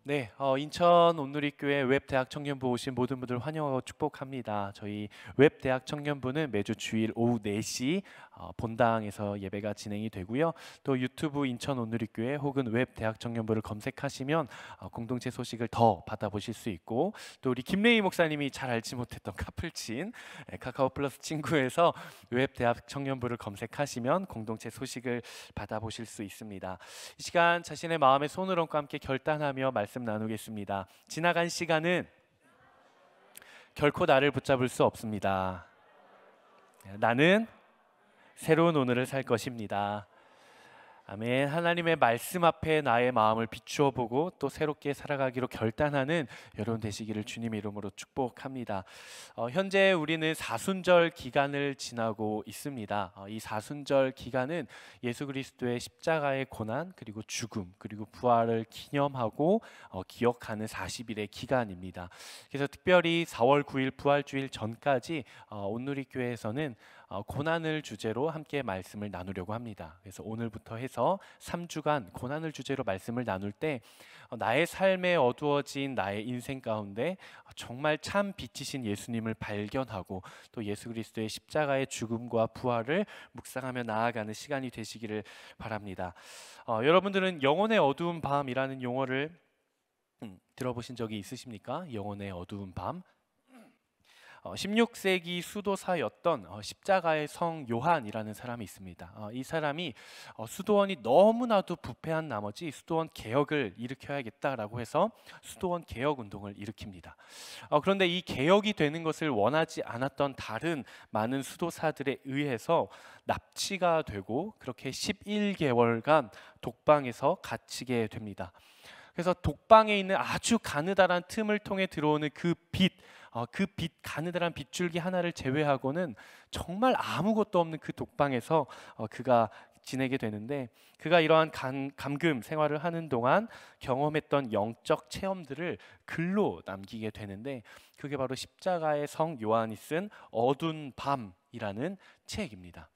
네, 인천 온누리교회 웹대학 청년부 오신 모든 분들 환영하고 축복합니다. 저희 웹대학 청년부는 매주 주일 오후 4시 본당에서 예배가 진행이 되고요. 또 유튜브 인천 온누리교회 혹은 웹대학 청년부를 검색하시면 공동체 소식을 더 받아보실 수 있고, 또 우리 김래희 목사님이 잘 알지 못했던 카플친 카카오 플러스 친구에서 웹대학 청년부를 검색하시면 공동체 소식을 받아보실 수 있습니다. 이 시간 자신의 마음의 손을 얹고 함께 결단하며 말씀 나누겠습니다. 지나간 시간은 결코 나를 붙잡을 수 없습니다. 나는 새로운 오늘을 살 것입니다. 아멘. 하나님의 말씀 앞에 나의 마음을 비추어 보고 또 새롭게 살아가기로 결단하는 여러분 되시기를 주님의 이름으로 축복합니다. 현재 우리는 사순절 기간을 지나고 있습니다. 이 사순절 기간은 예수 그리스도의 십자가의 고난 그리고 죽음 그리고 부활을 기념하고 기억하는 40일의 기간입니다. 그래서 특별히 4월 9일 부활주일 전까지 온누리교회에서는 고난을 주제로 함께 말씀을 나누려고 합니다. 그래서 오늘부터 해서 3주간 고난을 주제로 말씀을 나눌 때 나의 삶에 어두워진 나의 인생 가운데 정말 참 빛이신 예수님을 발견하고 또 예수 그리스도의 십자가의 죽음과 부활을 묵상하며 나아가는 시간이 되시기를 바랍니다. 여러분들은 영혼의 어두운 밤이라는 용어를 들어보신 적이 있으십니까? 영혼의 어두운 밤. 16세기 수도사였던 십자가의 성 요한이라는 사람이 있습니다. 이 사람이 수도원이 너무나도 부패한 나머지 수도원 개혁을 일으켜야겠다라고 해서 수도원 개혁 운동을 일으킵니다. 그런데 이 개혁이 되는 것을 원하지 않았던 다른 많은 수도사들에 의해서 납치가 되고 그렇게 11개월간 독방에서 갇히게 됩니다. 그래서 독방에 있는 아주 가느다란 틈을 통해 들어오는 그 가느다란 빗줄기 하나를 제외하고는 정말 아무것도 없는 그 독방에서 그가 지내게 되는데, 그가 이러한 감금 생활을 하는 동안 경험했던 영적 체험들을 글로 남기게 되는데, 그게 바로 십자가의 성 요한이 쓴 어두운 밤이라는 책입니다.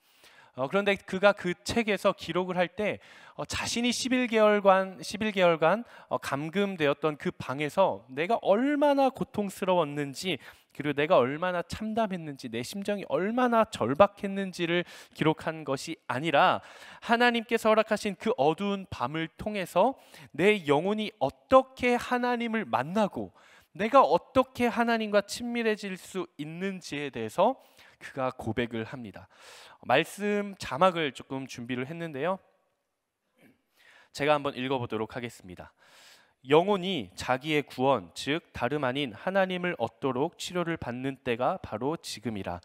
그런데 그가 그 책에서 기록을 할 때 자신이 11개월간 감금되었던 그 방에서 내가 얼마나 고통스러웠는지, 그리고 내가 얼마나 참담했는지, 내 심정이 얼마나 절박했는지를 기록한 것이 아니라 하나님께서 허락하신 그 어두운 밤을 통해서 내 영혼이 어떻게 하나님을 만나고 내가 어떻게 하나님과 친밀해질 수 있는지에 대해서 그가 고백을 합니다. 말씀 자막을 조금 준비를 했는데요. 제가 한번 읽어보도록 하겠습니다. 영혼이 자기의 구원, 즉 다름 아닌 하나님을 얻도록 치료를 받는 때가 바로 지금이라.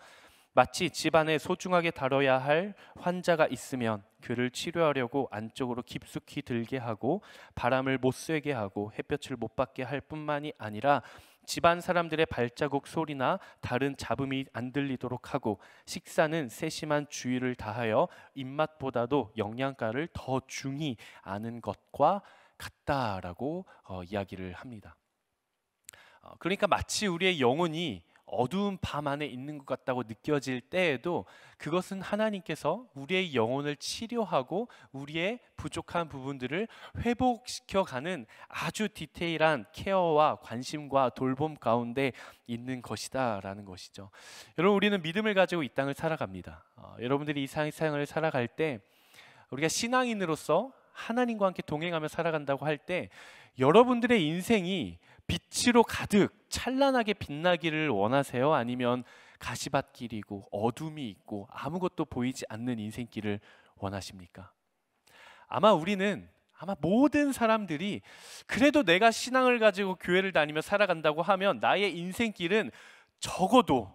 마치 집안에 소중하게 다뤄야 할 환자가 있으면 그를 치료하려고 안쪽으로 깊숙이 들게 하고 바람을 못 쐬게 하고 햇볕을 못 받게 할 뿐만이 아니라 집안 사람들의 발자국 소리나 다른 잡음이 안 들리도록 하고 식사는 세심한 주의를 다하여 입맛보다도 영양가를 더 중히 아는 것과 같다라고 이야기를 합니다. 그러니까 마치 우리의 영혼이 어두운 밤 안에 있는 것 같다고 느껴질 때에도 그것은 하나님께서 우리의 영혼을 치료하고 우리의 부족한 부분들을 회복시켜가는 아주 디테일한 케어와 관심과 돌봄 가운데 있는 것이다 라는 것이죠. 여러분, 우리는 믿음을 가지고 이 땅을 살아갑니다. 여러분들이 이 세상을 살아갈 때 우리가 신앙인으로서 하나님과 함께 동행하며 살아간다고 할 때 여러분들의 인생이 빛으로 가득 찬란하게 빛나기를 원하세요? 아니면 가시밭길이고 어둠이 있고 아무것도 보이지 않는 인생길을 원하십니까? 아마 모든 사람들이 그래도 내가 신앙을 가지고 교회를 다니며 살아간다고 하면 나의 인생길은 적어도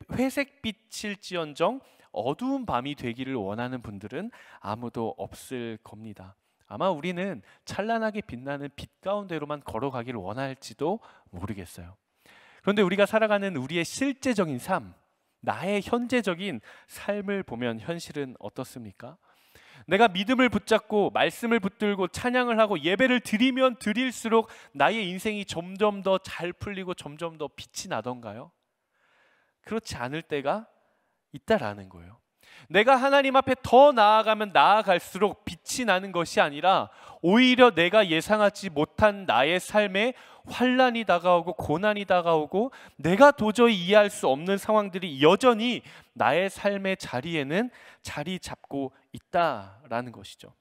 회색빛일지언정 어두운 밤이 되기를 원하는 분들은 아무도 없을 겁니다. 아마 우리는 찬란하게 빛나는 빛 가운데로만 걸어가기를 원할지도 모르겠어요. 그런데 우리가 살아가는 우리의 실제적인 삶, 나의 현재적인 삶을 보면 현실은 어떻습니까? 내가 믿음을 붙잡고 말씀을 붙들고 찬양을 하고 예배를 드리면 드릴수록 나의 인생이 점점 더 잘 풀리고 점점 더 빛이 나던가요? 그렇지 않을 때가 있다라는 거예요. 내가 하나님 앞에 더 나아가면 나아갈수록 빛이 나는 것이 아니라 오히려 내가 예상하지 못한 나의 삶에 환난이 다가오고 고난이 다가오고 내가 도저히 이해할 수 없는 상황들이 여전히 나의 삶의 자리에는 자리 잡고 있다라는 것이죠.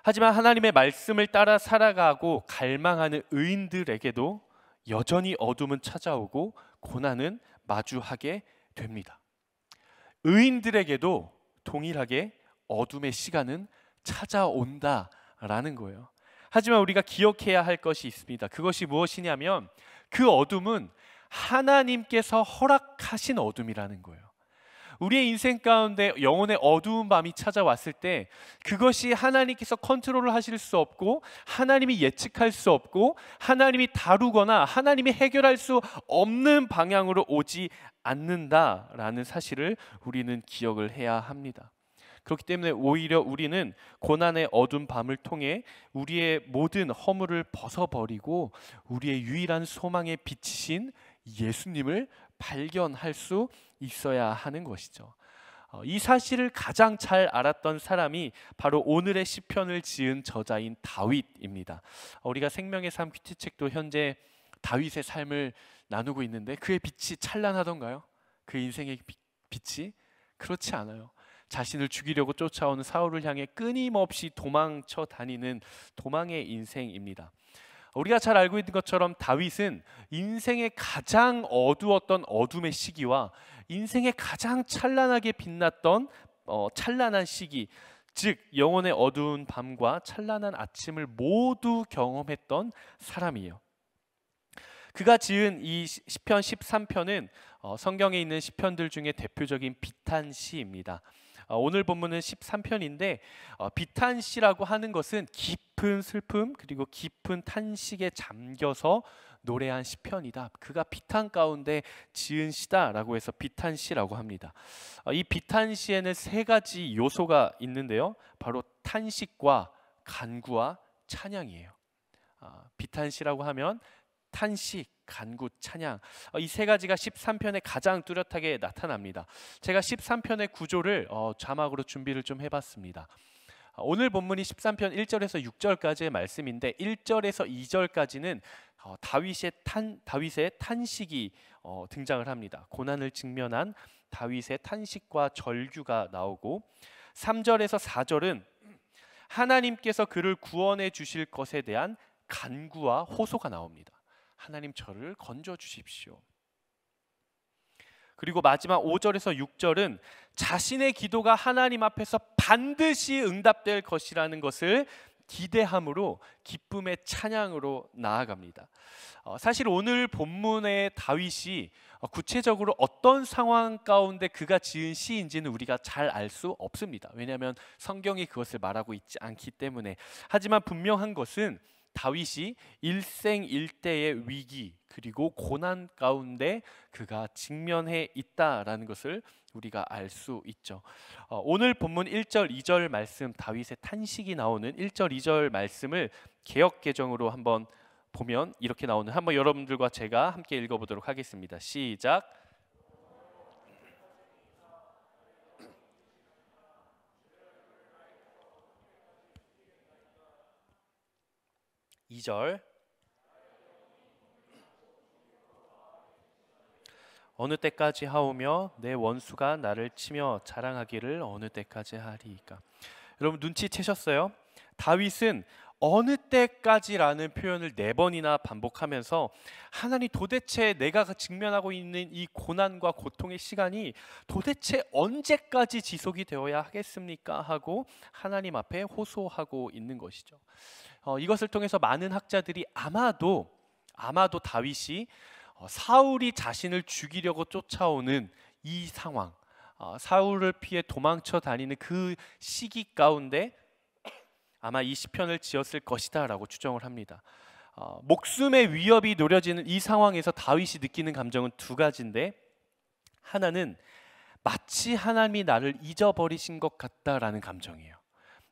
하지만 하나님의 말씀을 따라 살아가고 갈망하는 의인들에게도 여전히 어둠은 찾아오고 고난은 마주하게 됩니다. 의인들에게도 동일하게 어둠의 시간은 찾아온다라는 거예요. 하지만 우리가 기억해야 할 것이 있습니다. 그것이 무엇이냐면 그 어둠은 하나님께서 허락하신 어둠이라는 거예요. 우리의 인생 가운데 영혼의 어두운 밤이 찾아왔을 때 그것이 하나님께서 컨트롤을 하실 수 없고 하나님이 예측할 수 없고 하나님이 다루거나 하나님이 해결할 수 없는 방향으로 오지 않는다라는 사실을 우리는 기억을 해야 합니다. 그렇기 때문에 오히려 우리는 고난의 어두운 밤을 통해 우리의 모든 허물을 벗어버리고 우리의 유일한 소망의 빛이신 예수님을 발견할 수 있어야 하는 것이죠. 이 사실을 가장 잘 알았던 사람이 바로 오늘의 시편을 지은 저자인 다윗입니다. 우리가 생명의 삶 큐티책도 현재 다윗의 삶을 나누고 있는데 그의 빛이 찬란하던가요? 그 인생의 빛이? 그렇지 않아요. 자신을 죽이려고 쫓아오는 사울을 향해 끊임없이 도망쳐 다니는 도망의 인생입니다. 우리가 잘 알고 있는 것처럼 다윗은 인생의 가장 어두웠던 어둠의 시기와 인생의 가장 찬란하게 빛났던 찬란한 시기, 즉 영혼의 어두운 밤과 찬란한 아침을 모두 경험했던 사람이에요. 그가 지은 이 시편 13편은 성경에 있는 시편들 중에 대표적인 비탄 시입니다. 오늘 본문은 13편인데 비탄 시라고 하는 것은 깊은 슬픔 그리고 깊은 탄식에 잠겨서 노래한 시편이다. 그가 비탄 가운데 지은 시다라고 해서 비탄 시라고 합니다. 이 비탄 시에는 세 가지 요소가 있는데요. 바로 탄식과 간구와 찬양이에요. 비탄 시라고 하면 탄식, 간구, 찬양, 이 세 가지가 13편에 가장 뚜렷하게 나타납니다. 제가 13편의 구조를 자막으로 준비를 좀 해봤습니다. 오늘 본문이 13편 1절에서 6절까지의 말씀인데 1절에서 2절까지는 다윗의 탄식이 등장을 합니다. 고난을 직면한 다윗의 탄식과 절규가 나오고 3절에서 4절은 하나님께서 그를 구원해 주실 것에 대한 간구와 호소가 나옵니다. 하나님 저를 건져 주십시오. 그리고 마지막 5절에서 6절은 자신의 기도가 하나님 앞에서 반드시 응답될 것이라는 것을 기대함으로 기쁨의 찬양으로 나아갑니다. 사실 오늘 본문의 다윗이 구체적으로 어떤 상황 가운데 그가 지은 시인지는 우리가 잘 알 수 없습니다. 왜냐하면 성경이 그것을 말하고 있지 않기 때문에. 하지만 분명한 것은 다윗이 일생일대의 위기 그리고 고난 가운데 그가 직면해 있다라는 것을 우리가 알 수 있죠. 오늘 본문 1절 2절 말씀 다윗의 탄식이 나오는 1절 2절 말씀을 개역 개정으로 한번 보면 이렇게 나오는, 한번 여러분들과 제가 함께 읽어보도록 하겠습니다. 시작. 2절. 어느 때까지 하오며 내 원수가 나를 치며 자랑하기를 어느 때까지 하리이까. 여러분 눈치채셨어요? 다윗은 어느 때까지라는 표현을 4번이나 반복하면서 하나님 도대체 내가 직면하고 있는 이 고난과 고통의 시간이 도대체 언제까지 지속이 되어야 하겠습니까? 하고 하나님 앞에 호소하고 있는 것이죠. 이것을 통해서 많은 학자들이 아마도 다윗이 사울이 자신을 죽이려고 쫓아오는 이 상황, 사울을 피해 도망쳐 다니는 그 시기 가운데 아마 이 시편을 지었을 것이다 라고 추정을 합니다. 목숨의 위협이 노려지는 이 상황에서 다윗이 느끼는 감정은 2가지인데, 하나는 마치 하나님이 나를 잊어버리신 것 같다라는 감정이에요.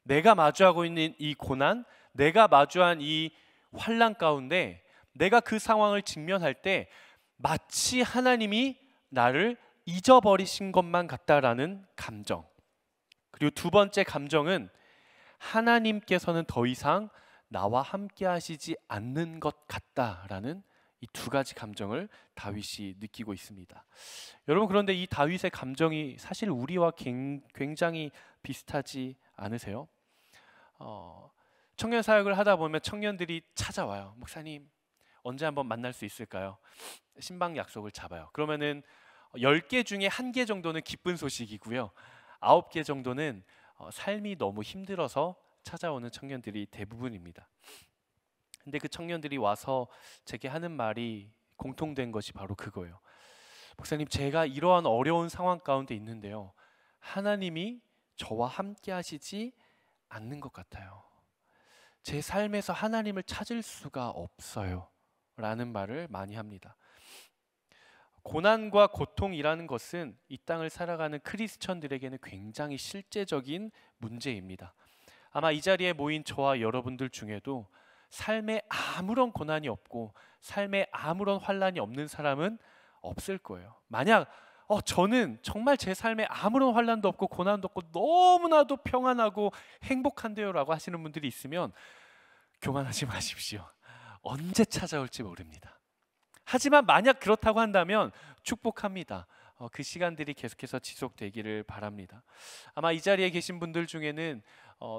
내가 마주하고 있는 이 고난, 내가 마주한 이 환난 가운데 내가 그 상황을 직면할 때 마치 하나님이 나를 잊어버리신 것만 같다라는 감정. 그리고 두 번째 감정은 하나님께서는 더 이상 나와 함께 하시지 않는 것 같다라는 이 두 가지 감정을 다윗이 느끼고 있습니다. 여러분, 그런데 이 다윗의 감정이 사실 우리와 굉장히 비슷하지 않으세요? 청년 사역을 하다 보면 청년들이 찾아와요. 목사님, 언제 한번 만날 수 있을까요? 신방 약속을 잡아요. 그러면은 10개 중에 1개 정도는 기쁜 소식이고요. 9개 정도는 삶이 너무 힘들어서 찾아오는 청년들이 대부분입니다. 근데 그 청년들이 와서 제게 하는 말이 공통된 것이 바로 그거예요. 목사님, 제가 이러한 어려운 상황 가운데 있는데요, 하나님이 저와 함께 하시지 않는 것 같아요. 제 삶에서 하나님을 찾을 수가 없어요 라는 말을 많이 합니다. 고난과 고통이라는 것은 이 땅을 살아가는 크리스천들에게는 굉장히 실제적인 문제입니다. 아마 이 자리에 모인 저와 여러분들 중에도 삶에 아무런 고난이 없고 삶에 아무런 환난이 없는 사람은 없을 거예요. 만약 저는 정말 제 삶에 아무런 환난도 없고 고난도 없고 너무나도 평안하고 행복한데요 라고 하시는 분들이 있으면 교만하지 마십시오. 언제 찾아올지 모릅니다. 하지만 만약 그렇다고 한다면 축복합니다. 그 시간들이 계속해서 지속되기를 바랍니다. 아마 이 자리에 계신 분들 중에는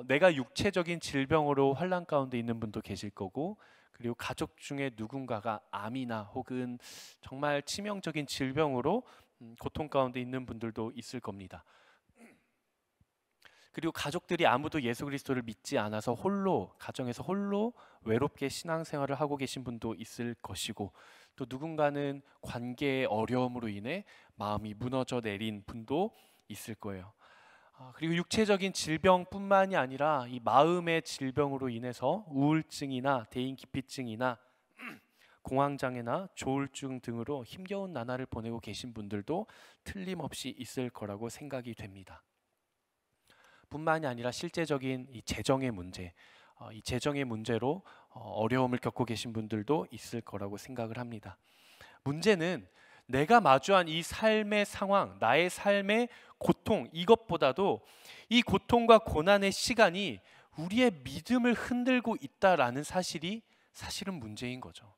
내가 육체적인 질병으로 환난 가운데 있는 분도 계실 거고, 그리고 가족 중에 누군가가 암이나 혹은 정말 치명적인 질병으로 고통 가운데 있는 분들도 있을 겁니다. 그리고 가족들이 아무도 예수 그리스도를 믿지 않아서 가정에서 홀로 외롭게 신앙생활을 하고 계신 분도 있을 것이고, 또 누군가는 관계의 어려움으로 인해 마음이 무너져 내린 분도 있을 거예요. 그리고 육체적인 질병뿐만이 아니라 이 마음의 질병으로 인해서 우울증이나 대인기피증이나 공황장애나 조울증 등으로 힘겨운 나날을 보내고 계신 분들도 틀림없이 있을 거라고 생각이 됩니다. 뿐만이 아니라 실제적인 이 재정의 문제, 이 재정의 문제로 어려움을 겪고 계신 분들도 있을 거라고 생각을 합니다. 문제는 내가 마주한 이 삶의 상황, 나의 삶의 고통, 이것보다도 이 고통과 고난의 시간이 우리의 믿음을 흔들고 있다라는 사실이 사실은 문제인 거죠.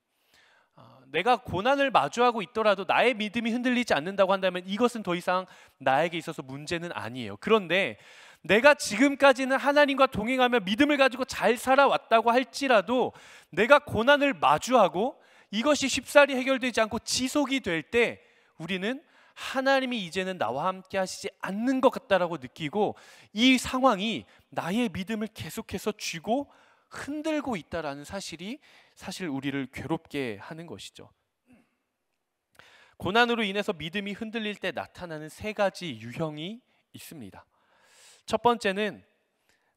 내가 고난을 마주하고 있더라도 나의 믿음이 흔들리지 않는다고 한다면 이것은 더 이상 나에게 있어서 문제는 아니에요. 그런데 내가 지금까지는 하나님과 동행하며 믿음을 가지고 잘 살아왔다고 할지라도 내가 고난을 마주하고 이것이 쉽사리 해결되지 않고 지속이 될 때 우리는 하나님이 이제는 나와 함께 하시지 않는 것 같다라고 느끼고 이 상황이 나의 믿음을 계속해서 쥐고 흔들고 있다라는 사실이 사실 우리를 괴롭게 하는 것이죠. 고난으로 인해서 믿음이 흔들릴 때 나타나는 세 가지 유형이 있습니다. 첫 번째는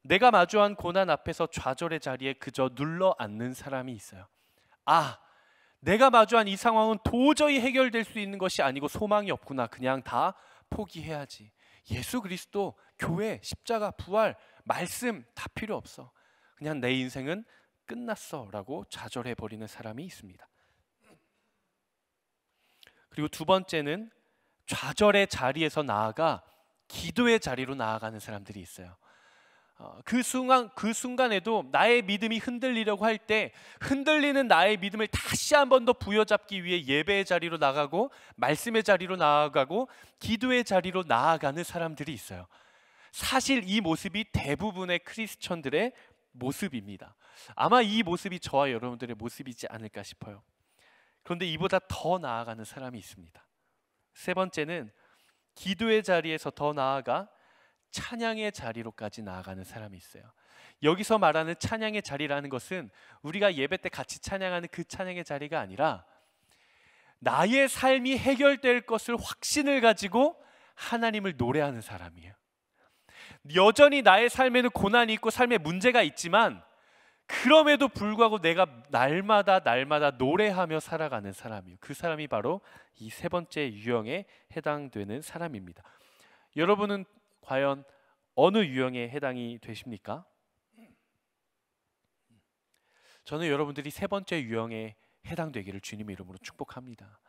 내가 마주한 고난 앞에서 좌절의 자리에 그저 눌러 앉는 사람이 있어요. 내가 마주한 이 상황은 도저히 해결될 수 있는 것이 아니고 소망이 없구나. 그냥 다 포기해야지. 예수 그리스도, 교회, 십자가, 부활, 말씀 다 필요 없어. 그냥 내 인생은 끝났어 라고 좌절해버리는 사람이 있습니다. 그리고 두 번째는 좌절의 자리에서 나아가 기도의 자리로 나아가는 사람들이 있어요. 그 순간에도 나의 믿음이 흔들리려고 할 때 흔들리는 나의 믿음을 다시 한 번 더 부여잡기 위해 예배의 자리로 나가고 말씀의 자리로 나아가고 기도의 자리로 나아가는 사람들이 있어요. 사실 이 모습이 대부분의 크리스천들의 모습입니다. 아마 이 모습이 저와 여러분들의 모습이지 않을까 싶어요. 그런데 이보다 더 나아가는 사람이 있습니다. 세 번째는 기도의 자리에서 더 나아가 찬양의 자리로까지 나아가는 사람이 있어요. 여기서 말하는 찬양의 자리라는 것은 우리가 예배 때 같이 찬양하는 그 찬양의 자리가 아니라 나의 삶이 해결될 것을 확신을 가지고 하나님을 노래하는 사람이에요. 여전히 나의 삶에는 고난이 있고 삶에 문제가 있지만 그럼에도 불구하고 내가 날마다 노래하며 살아가는 사람이에요. 그 사람이 바로 이 세 번째 유형에 해당되는 사람입니다. 여러분은 과연 어느 유형에 해당이 되십니까? 저는 여러분들이 세 번째 유형에 해당되기를 주님의 이름으로 축복합니다.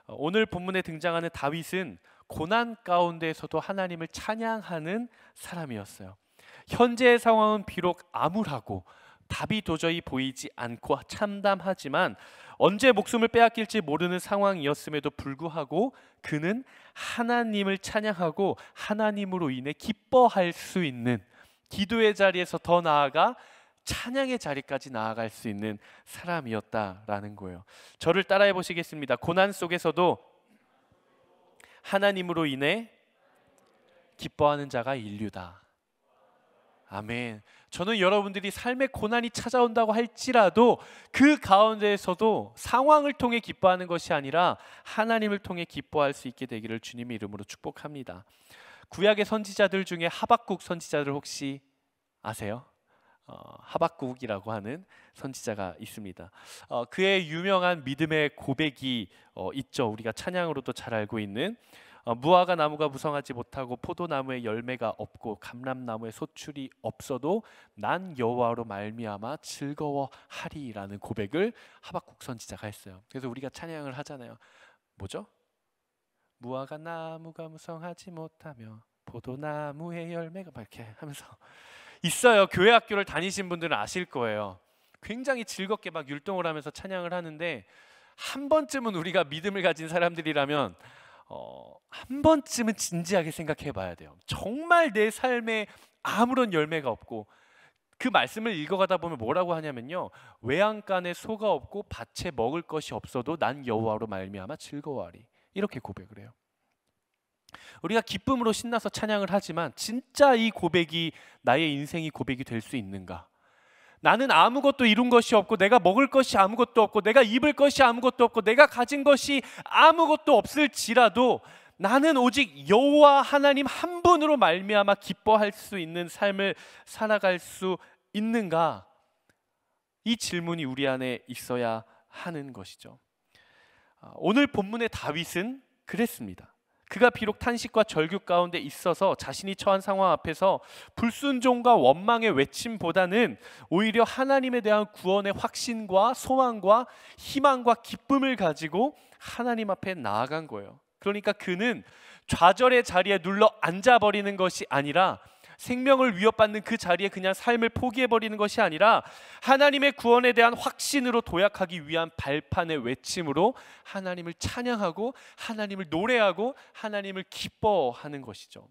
오늘 본문에 등장하는 다윗은 고난 가운데에서도 하나님을 찬양하는 사람이었어요. 현재의 상황은 비록 암울하고 답이 도저히 보이지 않고 참담하지만 언제 목숨을 빼앗길지 모르는 상황이었음에도 불구하고 그는 하나님을 찬양하고 하나님으로 인해 기뻐할 수 있는, 기도의 자리에서 더 나아가 찬양의 자리까지 나아갈 수 있는 사람이었다라는 거예요. 저를 따라해 보시겠습니다. 고난 속에서도 하나님으로 인해 기뻐하는 자가 인류다. 아멘. 저는 여러분들이 삶의 고난이 찾아온다고 할지라도 그 가운데에서도 상황을 통해 기뻐하는 것이 아니라 하나님을 통해 기뻐할 수 있게 되기를 주님의 이름으로 축복합니다. 구약의 선지자들 중에 하박국 선지자를 혹시 아세요? 하박국이라고 하는 선지자가 있습니다. 그의 유명한 믿음의 고백이 있죠. 우리가 찬양으로도 잘 알고 있는 무화과 나무가 무성하지 못하고 포도나무에 열매가 없고 감람나무에 소출이 없어도 난 여호와로 말미암아 즐거워하리라는 고백을 하박국 선지자가 했어요. 그래서 우리가 찬양을 하잖아요. 뭐죠? 무화과 나무가 무성하지 못하며 포도나무에 열매가 막 이렇게 하면서 있어요. 교회 학교를 다니신 분들은 아실 거예요. 굉장히 즐겁게 막 율동을 하면서 찬양을 하는데 한 번쯤은 우리가 믿음을 가진 사람들이라면 한 번쯤은 진지하게 생각해 봐야 돼요. 정말 내 삶에 아무런 열매가 없고, 그 말씀을 읽어가다 보면 뭐라고 하냐면요, 외양간에 소가 없고 밭에 먹을 것이 없어도 난 여호와로 말미암아 즐거워하리, 이렇게 고백을 해요. 우리가 기쁨으로 신나서 찬양을 하지만 진짜 이 고백이 나의 인생이 고백이 될 수 있는가? 나는 아무것도 이룬 것이 없고 내가 먹을 것이 아무것도 없고 내가 입을 것이 아무것도 없고 내가 가진 것이 아무것도 없을지라도 나는 오직 여호와 하나님 한 분으로 말미암아 기뻐할 수 있는 삶을 살아갈 수 있는가? 이 질문이 우리 안에 있어야 하는 것이죠. 오늘 본문의 다윗은 그랬습니다. 그가 비록 탄식과 절규 가운데 있어서 자신이 처한 상황 앞에서 불순종과 원망의 외침보다는 오히려 하나님에 대한 구원의 확신과 소망과 희망과 기쁨을 가지고 하나님 앞에 나아간 거예요. 그러니까 그는 좌절의 자리에 눌러 앉아버리는 것이 아니라, 생명을 위협받는 그 자리에 그냥 삶을 포기해버리는 것이 아니라 하나님의 구원에 대한 확신으로 도약하기 위한 발판의 외침으로 하나님을 찬양하고 하나님을 노래하고 하나님을 기뻐하는 것이죠.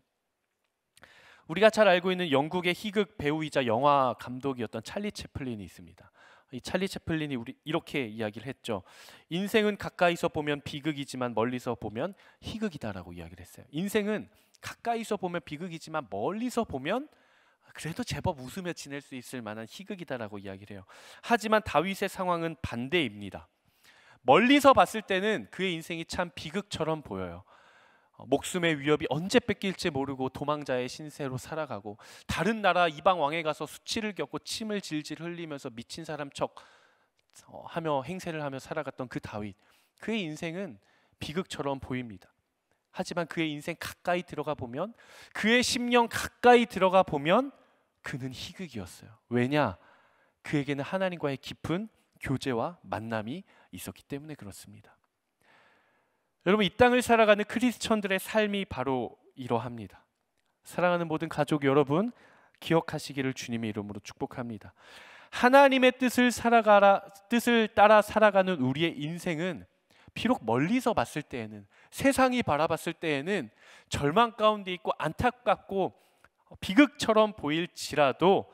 우리가 잘 알고 있는 영국의 희극 배우이자 영화 감독이었던 찰리 채플린이 있습니다. 이 찰리 채플린이 이렇게 이야기를 했죠. 인생은 가까이서 보면 비극이지만 멀리서 보면 희극이다라고 이야기를 했어요. 인생은 가까이서 보면 비극이지만 멀리서 보면 그래도 제법 웃으며 지낼 수 있을 만한 희극이다라고 이야기를 해요. 하지만 다윗의 상황은 반대입니다. 멀리서 봤을 때는 그의 인생이 참 비극처럼 보여요. 목숨의 위협이 언제 뺏길지 모르고 도망자의 신세로 살아가고, 다른 나라 이방 왕에 가서 수치를 겪고 침을 질질 흘리면서 미친 사람 척 하며 행세를 하며 살아갔던 그 다윗, 그의 인생은 비극처럼 보입니다. 하지만 그의 인생 가까이 들어가 보면, 그의 심령 가까이 들어가 보면 그는 희극이었어요. 왜냐? 그에게는 하나님과의 깊은 교제와 만남이 있었기 때문에 그렇습니다. 여러분, 이 땅을 살아가는 크리스천들의 삶이 바로 이러합니다. 사랑하는 모든 가족 여러분, 기억하시기를 주님의 이름으로 축복합니다. 하나님의 뜻을 따라 살아가는 우리의 인생은 비록 멀리서 봤을 때에는, 세상이 바라봤을 때에는 절망 가운데 있고 안타깝고 비극처럼 보일지라도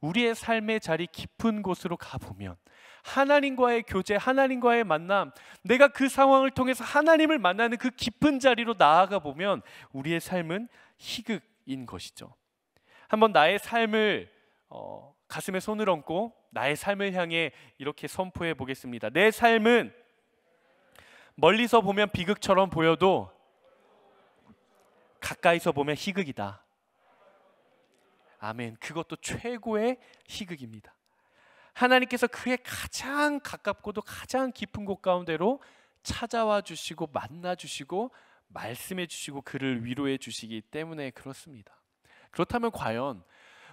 우리의 삶의 자리 깊은 곳으로 가보면 하나님과의 교제, 하나님과의 만남, 내가 그 상황을 통해서 하나님을 만나는 그 깊은 자리로 나아가 보면 우리의 삶은 희극인 것이죠. 한번 나의 삶을 가슴에 손을 얹고 나의 삶을 향해 이렇게 선포해 보겠습니다. 내 삶은 멀리서 보면 비극처럼 보여도 가까이서 보면 희극이다. 아멘. 그것도 최고의 희극입니다. 하나님께서 그의 가장 가깝고도 가장 깊은 곳 가운데로 찾아와 주시고 만나 주시고 말씀해 주시고 그를 위로해 주시기 때문에 그렇습니다. 그렇다면 과연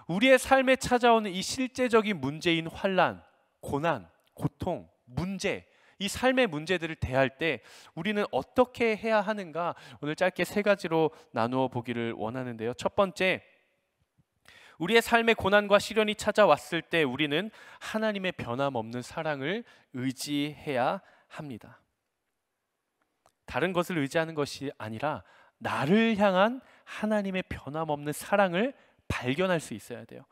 우리의 삶에 찾아오는 이 실제적인 문제인 환난, 고난, 고통, 문제, 이 삶의 문제들을 대할 때 우리는 어떻게 해야 하는가, 오늘 짧게 세 가지로 나누어 보기를 원하는데요. 첫 번째, 우리의 삶의 고난과 시련이 찾아왔을 때 우리는 하나님의 변함없는 사랑을 의지해야 합니다. 다른 것을 의지하는 것이 아니라 나를 향한 하나님의 변함없는 사랑을 발견할 수 있어야 돼요.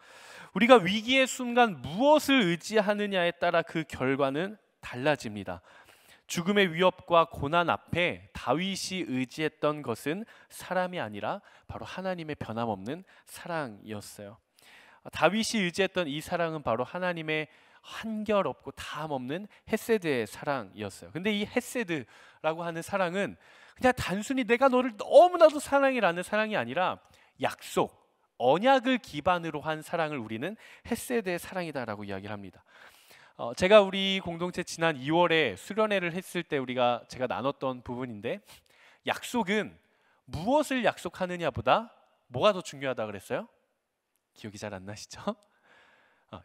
우리가 위기의 순간 무엇을 의지하느냐에 따라 그 결과는 달라집니다. 죽음의 위협과 고난 앞에 다윗이 의지했던 것은 사람이 아니라 바로 하나님의 변함없는 사랑이었어요. 다윗이 의지했던 이 사랑은 바로 하나님의 한결없고 다함없는 헤세드의 사랑이었어요. 근데 이 헤세드라고 하는 사랑은 그냥 단순히 내가 너를 너무나도 사랑이라는 사랑이 아니라 약속, 언약을 기반으로 한 사랑을 우리는 헤세드의 사랑이다라고 이야기를 합니다. 제가 우리 공동체 지난 2월에 수련회를 했을 때 제가 나눴던 부분인데, 약속은 무엇을 약속하느냐보다 뭐가 더 중요하다 그랬어요? 기억이 잘 안 나시죠?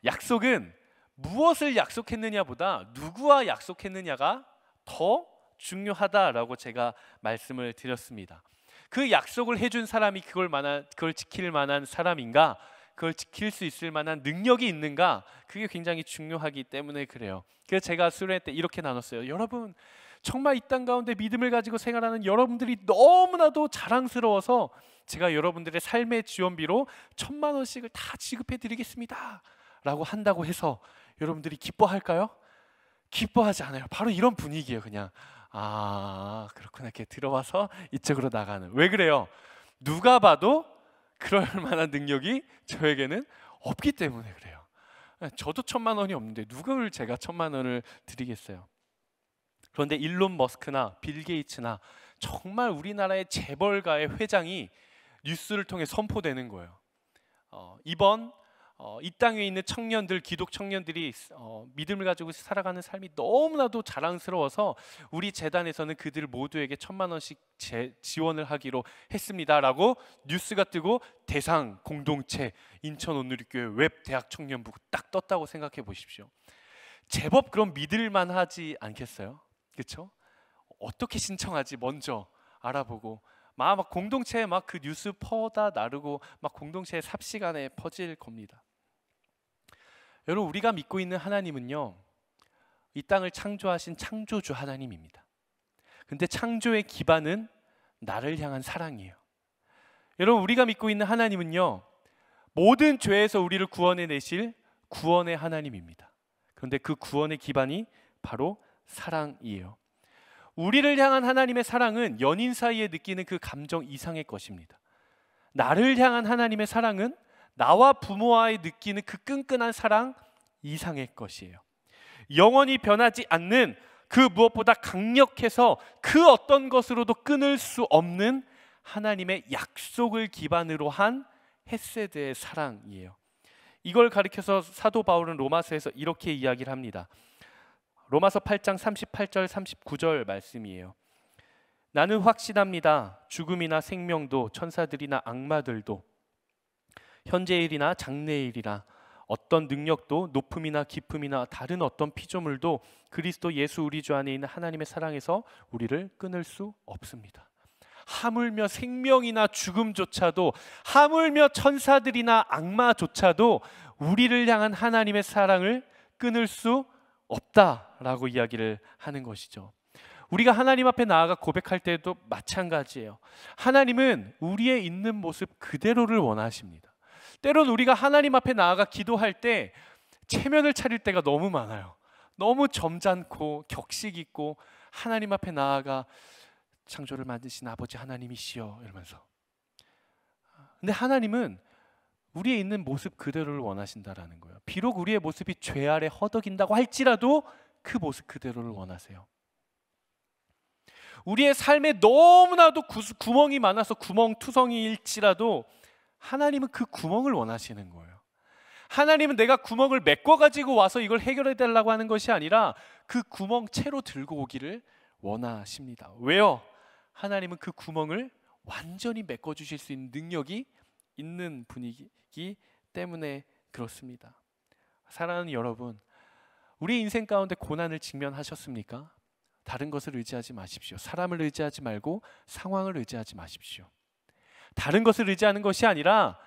약속은 무엇을 약속했느냐보다 누구와 약속했느냐가 더 중요하다라고 제가 말씀을 드렸습니다. 그 약속을 해준 사람이 그걸 지킬 만한 사람인가, 그걸 지킬 수 있을 만한 능력이 있는가, 그게 굉장히 중요하기 때문에 그래요. 그래서 제가 수련회 때 이렇게 나눴어요. 여러분, 정말 이 땅 가운데 믿음을 가지고 생활하는 여러분들이 너무나도 자랑스러워서 제가 여러분들의 삶의 지원비로 1,000만 원씩을 다 지급해 드리겠습니다 라고 한다고 해서 여러분들이 기뻐할까요? 기뻐하지 않아요. 바로 이런 분위기예요. 그냥 그렇구나, 이렇게 들어와서 이쪽으로 나가는. 왜 그래요? 누가 봐도 그럴 만한 능력이 저에게는 없기 때문에 그래요. 저도 1,000만 원이 없는데 누굴 제가 1,000만 원을 드리겠어요? 그런데 일론 머스크나 빌 게이츠나 정말 우리나라의 재벌가의 회장이 뉴스를 통해 선포되는 거예요. 이번 이 땅에 있는 청년들, 기독 청년들이 믿음을 가지고 살아가는 삶이 너무나도 자랑스러워서 우리 재단에서는 그들 모두에게 1,000만 원씩 지원을 하기로 했습니다라고 뉴스가 뜨고 대상 공동체 인천 온누리교회 웹 대학 청년부 딱 떴다고 생각해 보십시오. 제법 그럼 믿을만 하지 않겠어요? 그렇죠? 어떻게 신청하지 먼저 알아보고 막 공동체에 막 그 뉴스 퍼다 나르고 막 공동체에 삽시간에 퍼질 겁니다. 여러분, 우리가 믿고 있는 하나님은요, 이 땅을 창조하신 창조주 하나님입니다. 근데 창조의 기반은 나를 향한 사랑이에요. 여러분, 우리가 믿고 있는 하나님은요, 모든 죄에서 우리를 구원해 내실 구원의 하나님입니다. 그런데 그 구원의 기반이 바로 사랑이에요. 우리를 향한 하나님의 사랑은 연인 사이에 느끼는 그 감정 이상의 것입니다. 나를 향한 하나님의 사랑은 나와 부모와의 느끼는 그 끈끈한 사랑 이상의 것이에요. 영원히 변하지 않는, 그 무엇보다 강력해서 그 어떤 것으로도 끊을 수 없는 하나님의 약속을 기반으로 한 헤세드의 사랑이에요. 이걸 가리켜서 사도 바울은 로마서에서 이렇게 이야기를 합니다. 로마서 8장 38절 39절 말씀이에요. 나는 확신합니다. 죽음이나 생명도 천사들이나 악마들도 현재의 일이나 장래의 일이나 어떤 능력도 높음이나 깊음이나 다른 어떤 피조물도 그리스도 예수 우리 주 안에 있는 하나님의 사랑에서 우리를 끊을 수 없습니다. 하물며 생명이나 죽음조차도, 하물며 천사들이나 악마조차도 우리를 향한 하나님의 사랑을 끊을 수 없다라고 이야기를 하는 것이죠. 우리가 하나님 앞에 나아가 고백할 때도 마찬가지예요. 하나님은 우리의 있는 모습 그대로를 원하십니다. 때론 우리가 하나님 앞에 나아가 기도할 때 체면을 차릴 때가 너무 많아요. 너무 점잖고 격식 있고 하나님 앞에 나아가 창조를 만드신 아버지 하나님이시여 이러면서. 근데 하나님은 우리의 있는 모습 그대로를 원하신다라는 거예요. 비록 우리의 모습이 죄 아래 허덕인다고 할지라도 그 모습 그대로를 원하세요. 우리의 삶에 너무나도 구멍이 많아서 구멍투성이일지라도 하나님은 그 구멍을 원하시는 거예요. 하나님은 내가 구멍을 메꿔가지고 와서 이걸 해결해 달라고 하는 것이 아니라 그 구멍 채로 들고 오기를 원하십니다. 왜요? 하나님은 그 구멍을 완전히 메꿔주실 수 있는 능력이 있는 분이기 때문에 그렇습니다. 사랑하는 여러분, 우리 인생 가운데 고난을 직면하셨습니까? 다른 것을 의지하지 마십시오. 사람을 의지하지 말고 상황을 의지하지 마십시오. 다른 것을 의지하는 것이 아니라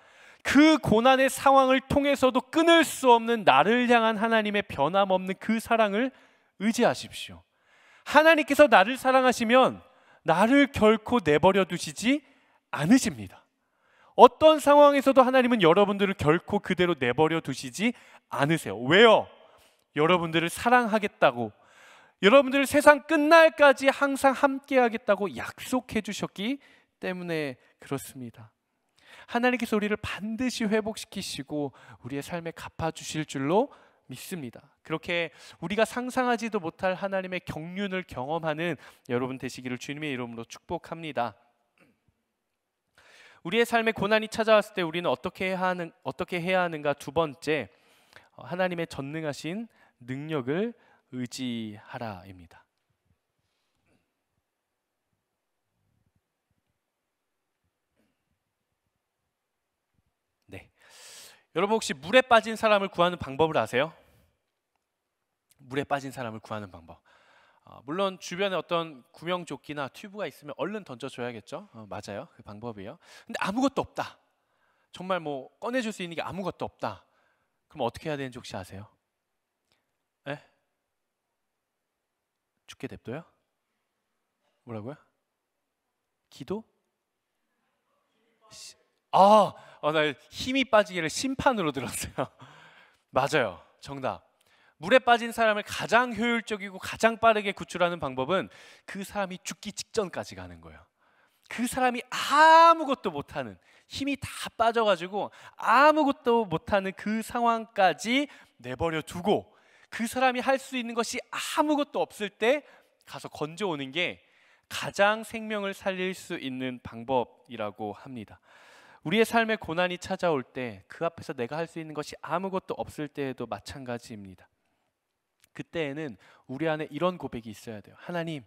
그 고난의 상황을 통해서도 끊을 수 없는 나를 향한 하나님의 변함없는 그 사랑을 의지하십시오. 하나님께서 나를 사랑하시면 나를 결코 내버려 두시지 않으십니다. 어떤 상황에서도 하나님은 여러분들을 결코 그대로 내버려 두시지 않으세요. 왜요? 여러분들을 사랑하겠다고, 여러분들을 세상 끝날까지 항상 함께 하겠다고 약속해 주셨기 때문에 그렇습니다. 하나님께서 우리를 반드시 회복시키시고 우리의 삶에 갚아주실 줄로 믿습니다. 그렇게 우리가 상상하지도 못할 하나님의 경륜을 경험하는 여러분 되시기를 주님의 이름으로 축복합니다. 우리의 삶에 고난이 찾아왔을 때 우리는 어떻게 해야 하는가? 두 번째, 하나님의 전능하신 능력을 의지하라입니다. 네, 여러분 혹시 물에 빠진 사람을 구하는 방법을 아세요? 물에 빠진 사람을 구하는 방법. 물론 주변에 어떤 구명조끼나 튜브가 있으면 얼른 던져줘야겠죠. 맞아요, 그 방법이에요. 근데 아무것도 없다. 정말 뭐 꺼내줄 수 있는 게 아무것도 없다. 그럼 어떻게 해야 되는지 혹시 아세요? 에? 죽게 냅둬요? 뭐라고요? 기도? 나 힘이 빠지기를 심판으로 들었어요. 맞아요, 정답. 물에 빠진 사람을 가장 효율적이고 가장 빠르게 구출하는 방법은 그 사람이 죽기 직전까지 가는 거예요. 그 사람이 아무것도 못하는, 힘이 다 빠져가지고 아무것도 못하는 그 상황까지 내버려 두고 그 사람이 할 수 있는 것이 아무것도 없을 때 가서 건져오는 게 가장 생명을 살릴 수 있는 방법이라고 합니다. 우리의 삶에 고난이 찾아올 때 그 앞에서 내가 할 수 있는 것이 아무것도 없을 때에도 마찬가지입니다. 그때에는 우리 안에 이런 고백이 있어야 돼요. 하나님,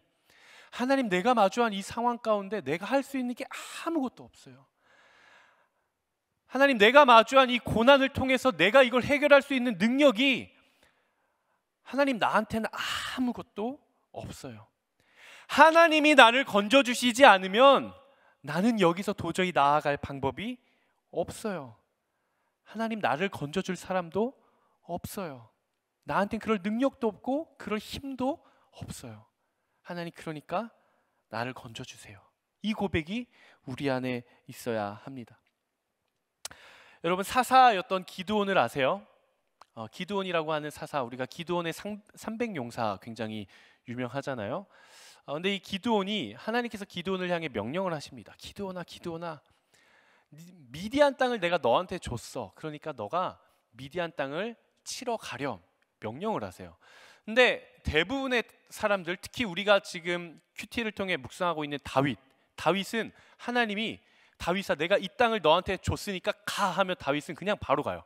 내가 마주한 이 상황 가운데 내가 할 수 있는 게 아무것도 없어요. 하나님, 내가 마주한 이 고난을 통해서 내가 이걸 해결할 수 있는 능력이 하나님 나한테는 아무것도 없어요. 하나님이 나를 건져주시지 않으면 나는 여기서 도저히 나아갈 방법이 없어요. 하나님, 나를 건져줄 사람도 없어요. 나한테는 그럴 능력도 없고 그럴 힘도 없어요. 하나님, 그러니까 나를 건져주세요. 이 고백이 우리 안에 있어야 합니다. 여러분, 사사였던 기드온을 아세요? 기드온이라고 하는 사사, 우리가 기드온의 300용사 굉장히 유명하잖아요. 근데 이 기드온이, 하나님께서 기드온을 향해 명령을 하십니다. 기드온아, 미디안 땅을 내가 너한테 줬어. 그러니까 너가 미디안 땅을 치러 가렴 명령을 하세요. 근데 대부분의 사람들, 특히 우리가 지금 큐티를 통해 묵상하고 있는 다윗은 하나님이 다윗아, 내가 이 땅을 너한테 줬으니까 가 하면 다윗은 그냥 바로 가요.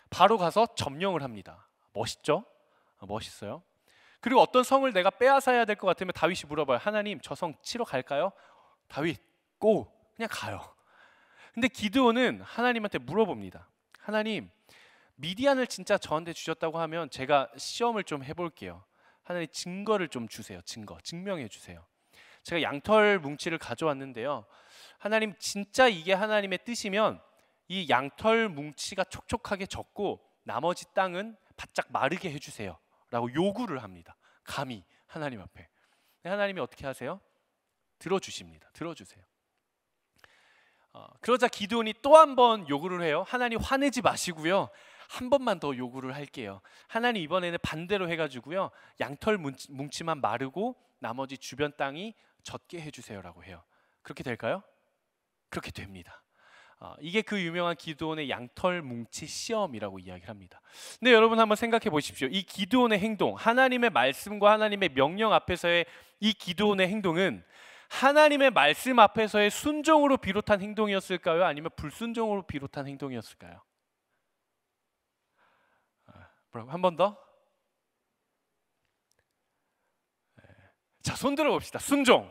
바로 가서 점령을 합니다. 멋있죠? 멋있어요. 그리고 어떤 성을 내가 빼앗아야 될 것 같으면 다윗이 물어봐요. 하나님, 저 성 치러 갈까요? 다윗, 고! 그냥 가요. 근데 기드온은 하나님한테 물어봅니다. 하나님, 미디안을 진짜 저한테 주셨다고 하면 제가 시험을 좀 해볼게요. 하나님, 증거를 좀 주세요. 증명해 주세요. 제가 양털 뭉치를 가져왔는데요. 하나님, 진짜 이게 하나님의 뜻이면 이 양털 뭉치가 촉촉하게 젖고 나머지 땅은 바짝 마르게 해주세요 라고 요구를 합니다. 감히 하나님 앞에. 하나님이 어떻게 하세요? 들어주십니다. 들어주세요. 그러자 기드온이 또 한 번 요구를 해요. 하나님, 화내지 마시고요, 한 번만 더 요구를 할게요. 하나님, 이번에는 반대로 해가지고요, 양털 뭉치만 마르고 나머지 주변 땅이 젖게 해주세요 라고 해요. 그렇게 될까요? 그렇게 됩니다. 이게 그 유명한 기드온의 양털 뭉치 시험이라고 이야기를 합니다. 근데 여러분 한번 생각해 보십시오. 이 기드온의 행동, 하나님의 말씀과 하나님의 명령 앞에서의 이 기드온의 행동은 하나님의 말씀 앞에서의 순종으로 비롯한 행동이었을까요? 아니면 불순종으로 비롯한 행동이었을까요? 뭐라고? 한 번 더? 자, 손 들어 봅시다. 순종.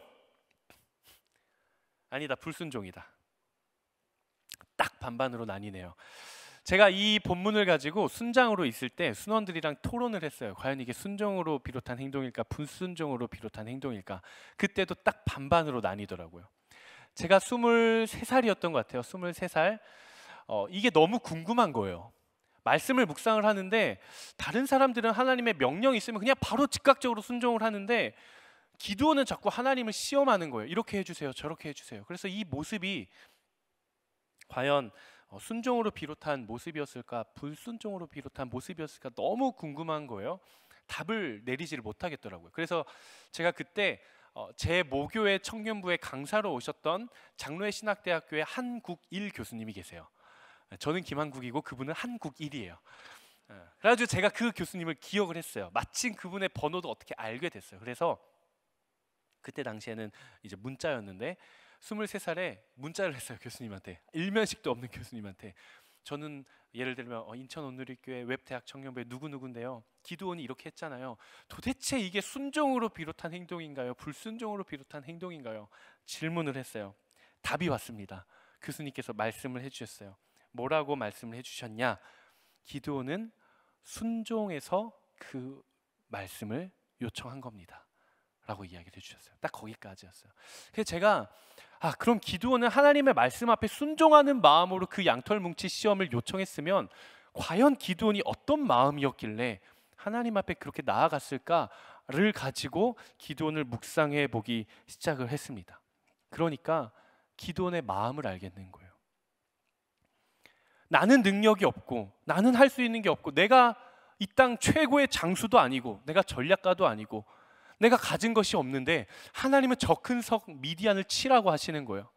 아니다, 불순종이다. 딱 반반으로 나뉘네요. 제가 이 본문을 가지고 순장으로 있을 때 순원들이랑 토론을 했어요. 과연 이게 순종으로 비롯한 행동일까, 불순종으로 비롯한 행동일까. 그때도 딱 반반으로 나뉘더라고요. 제가 23살이었던 것 같아요. 23살. 이게 너무 궁금한 거예요. 말씀을 묵상을 하는데 다른 사람들은 하나님의 명령이 있으면 그냥 바로 즉각적으로 순종을 하는데 기드온은 자꾸 하나님을 시험하는 거예요. 이렇게 해주세요, 저렇게 해주세요. 그래서 이 모습이 과연 순종으로 비롯한 모습이었을까, 불순종으로 비롯한 모습이었을까 너무 궁금한 거예요. 답을 내리지를 못하겠더라고요. 그래서 제가 그때 제 모교의 청년부에 강사로 오셨던 장로회 신학대학교의 한국일 교수님이 계세요. 저는 김한국이고 그분은 한국일이에요. 그래가지고 제가 그 교수님을 기억을 했어요. 마침 그분의 번호도 어떻게 알게 됐어요. 그래서 그때 당시에는 이제 문자였는데 23살에 문자를 했어요. 교수님한테. 일면식도 없는 교수님한테. 저는 예를 들면 인천 온누리교회 웹대학 청년부의 누구누구인데요. 기드온이 이렇게 했잖아요. 도대체 이게 순종으로 비롯한 행동인가요? 불순종으로 비롯한 행동인가요? 질문을 했어요. 답이 왔습니다. 교수님께서 말씀을 해주셨어요. 뭐라고 말씀을 해주셨냐? 기드온은 순종해서 그 말씀을 요청한 겁니다 라고 이야기를 해주셨어요. 딱 거기까지였어요. 그래서 제가 그럼 기드온은 하나님의 말씀 앞에 순종하는 마음으로 그 양털뭉치 시험을 요청했으면 과연 기드온이 어떤 마음이었길래 하나님 앞에 그렇게 나아갔을까를 가지고 기드온을 묵상해 보기 시작을 했습니다. 그러니까 기드온의 마음을 알겠는 거예요. 나는 능력이 없고 나는 할 수 있는 게 없고 내가 이 땅 최고의 장수도 아니고 내가 전략가도 아니고 내가 가진 것이 없는데 하나님은 저 큰 성 미디안을 치라고 하시는 거예요.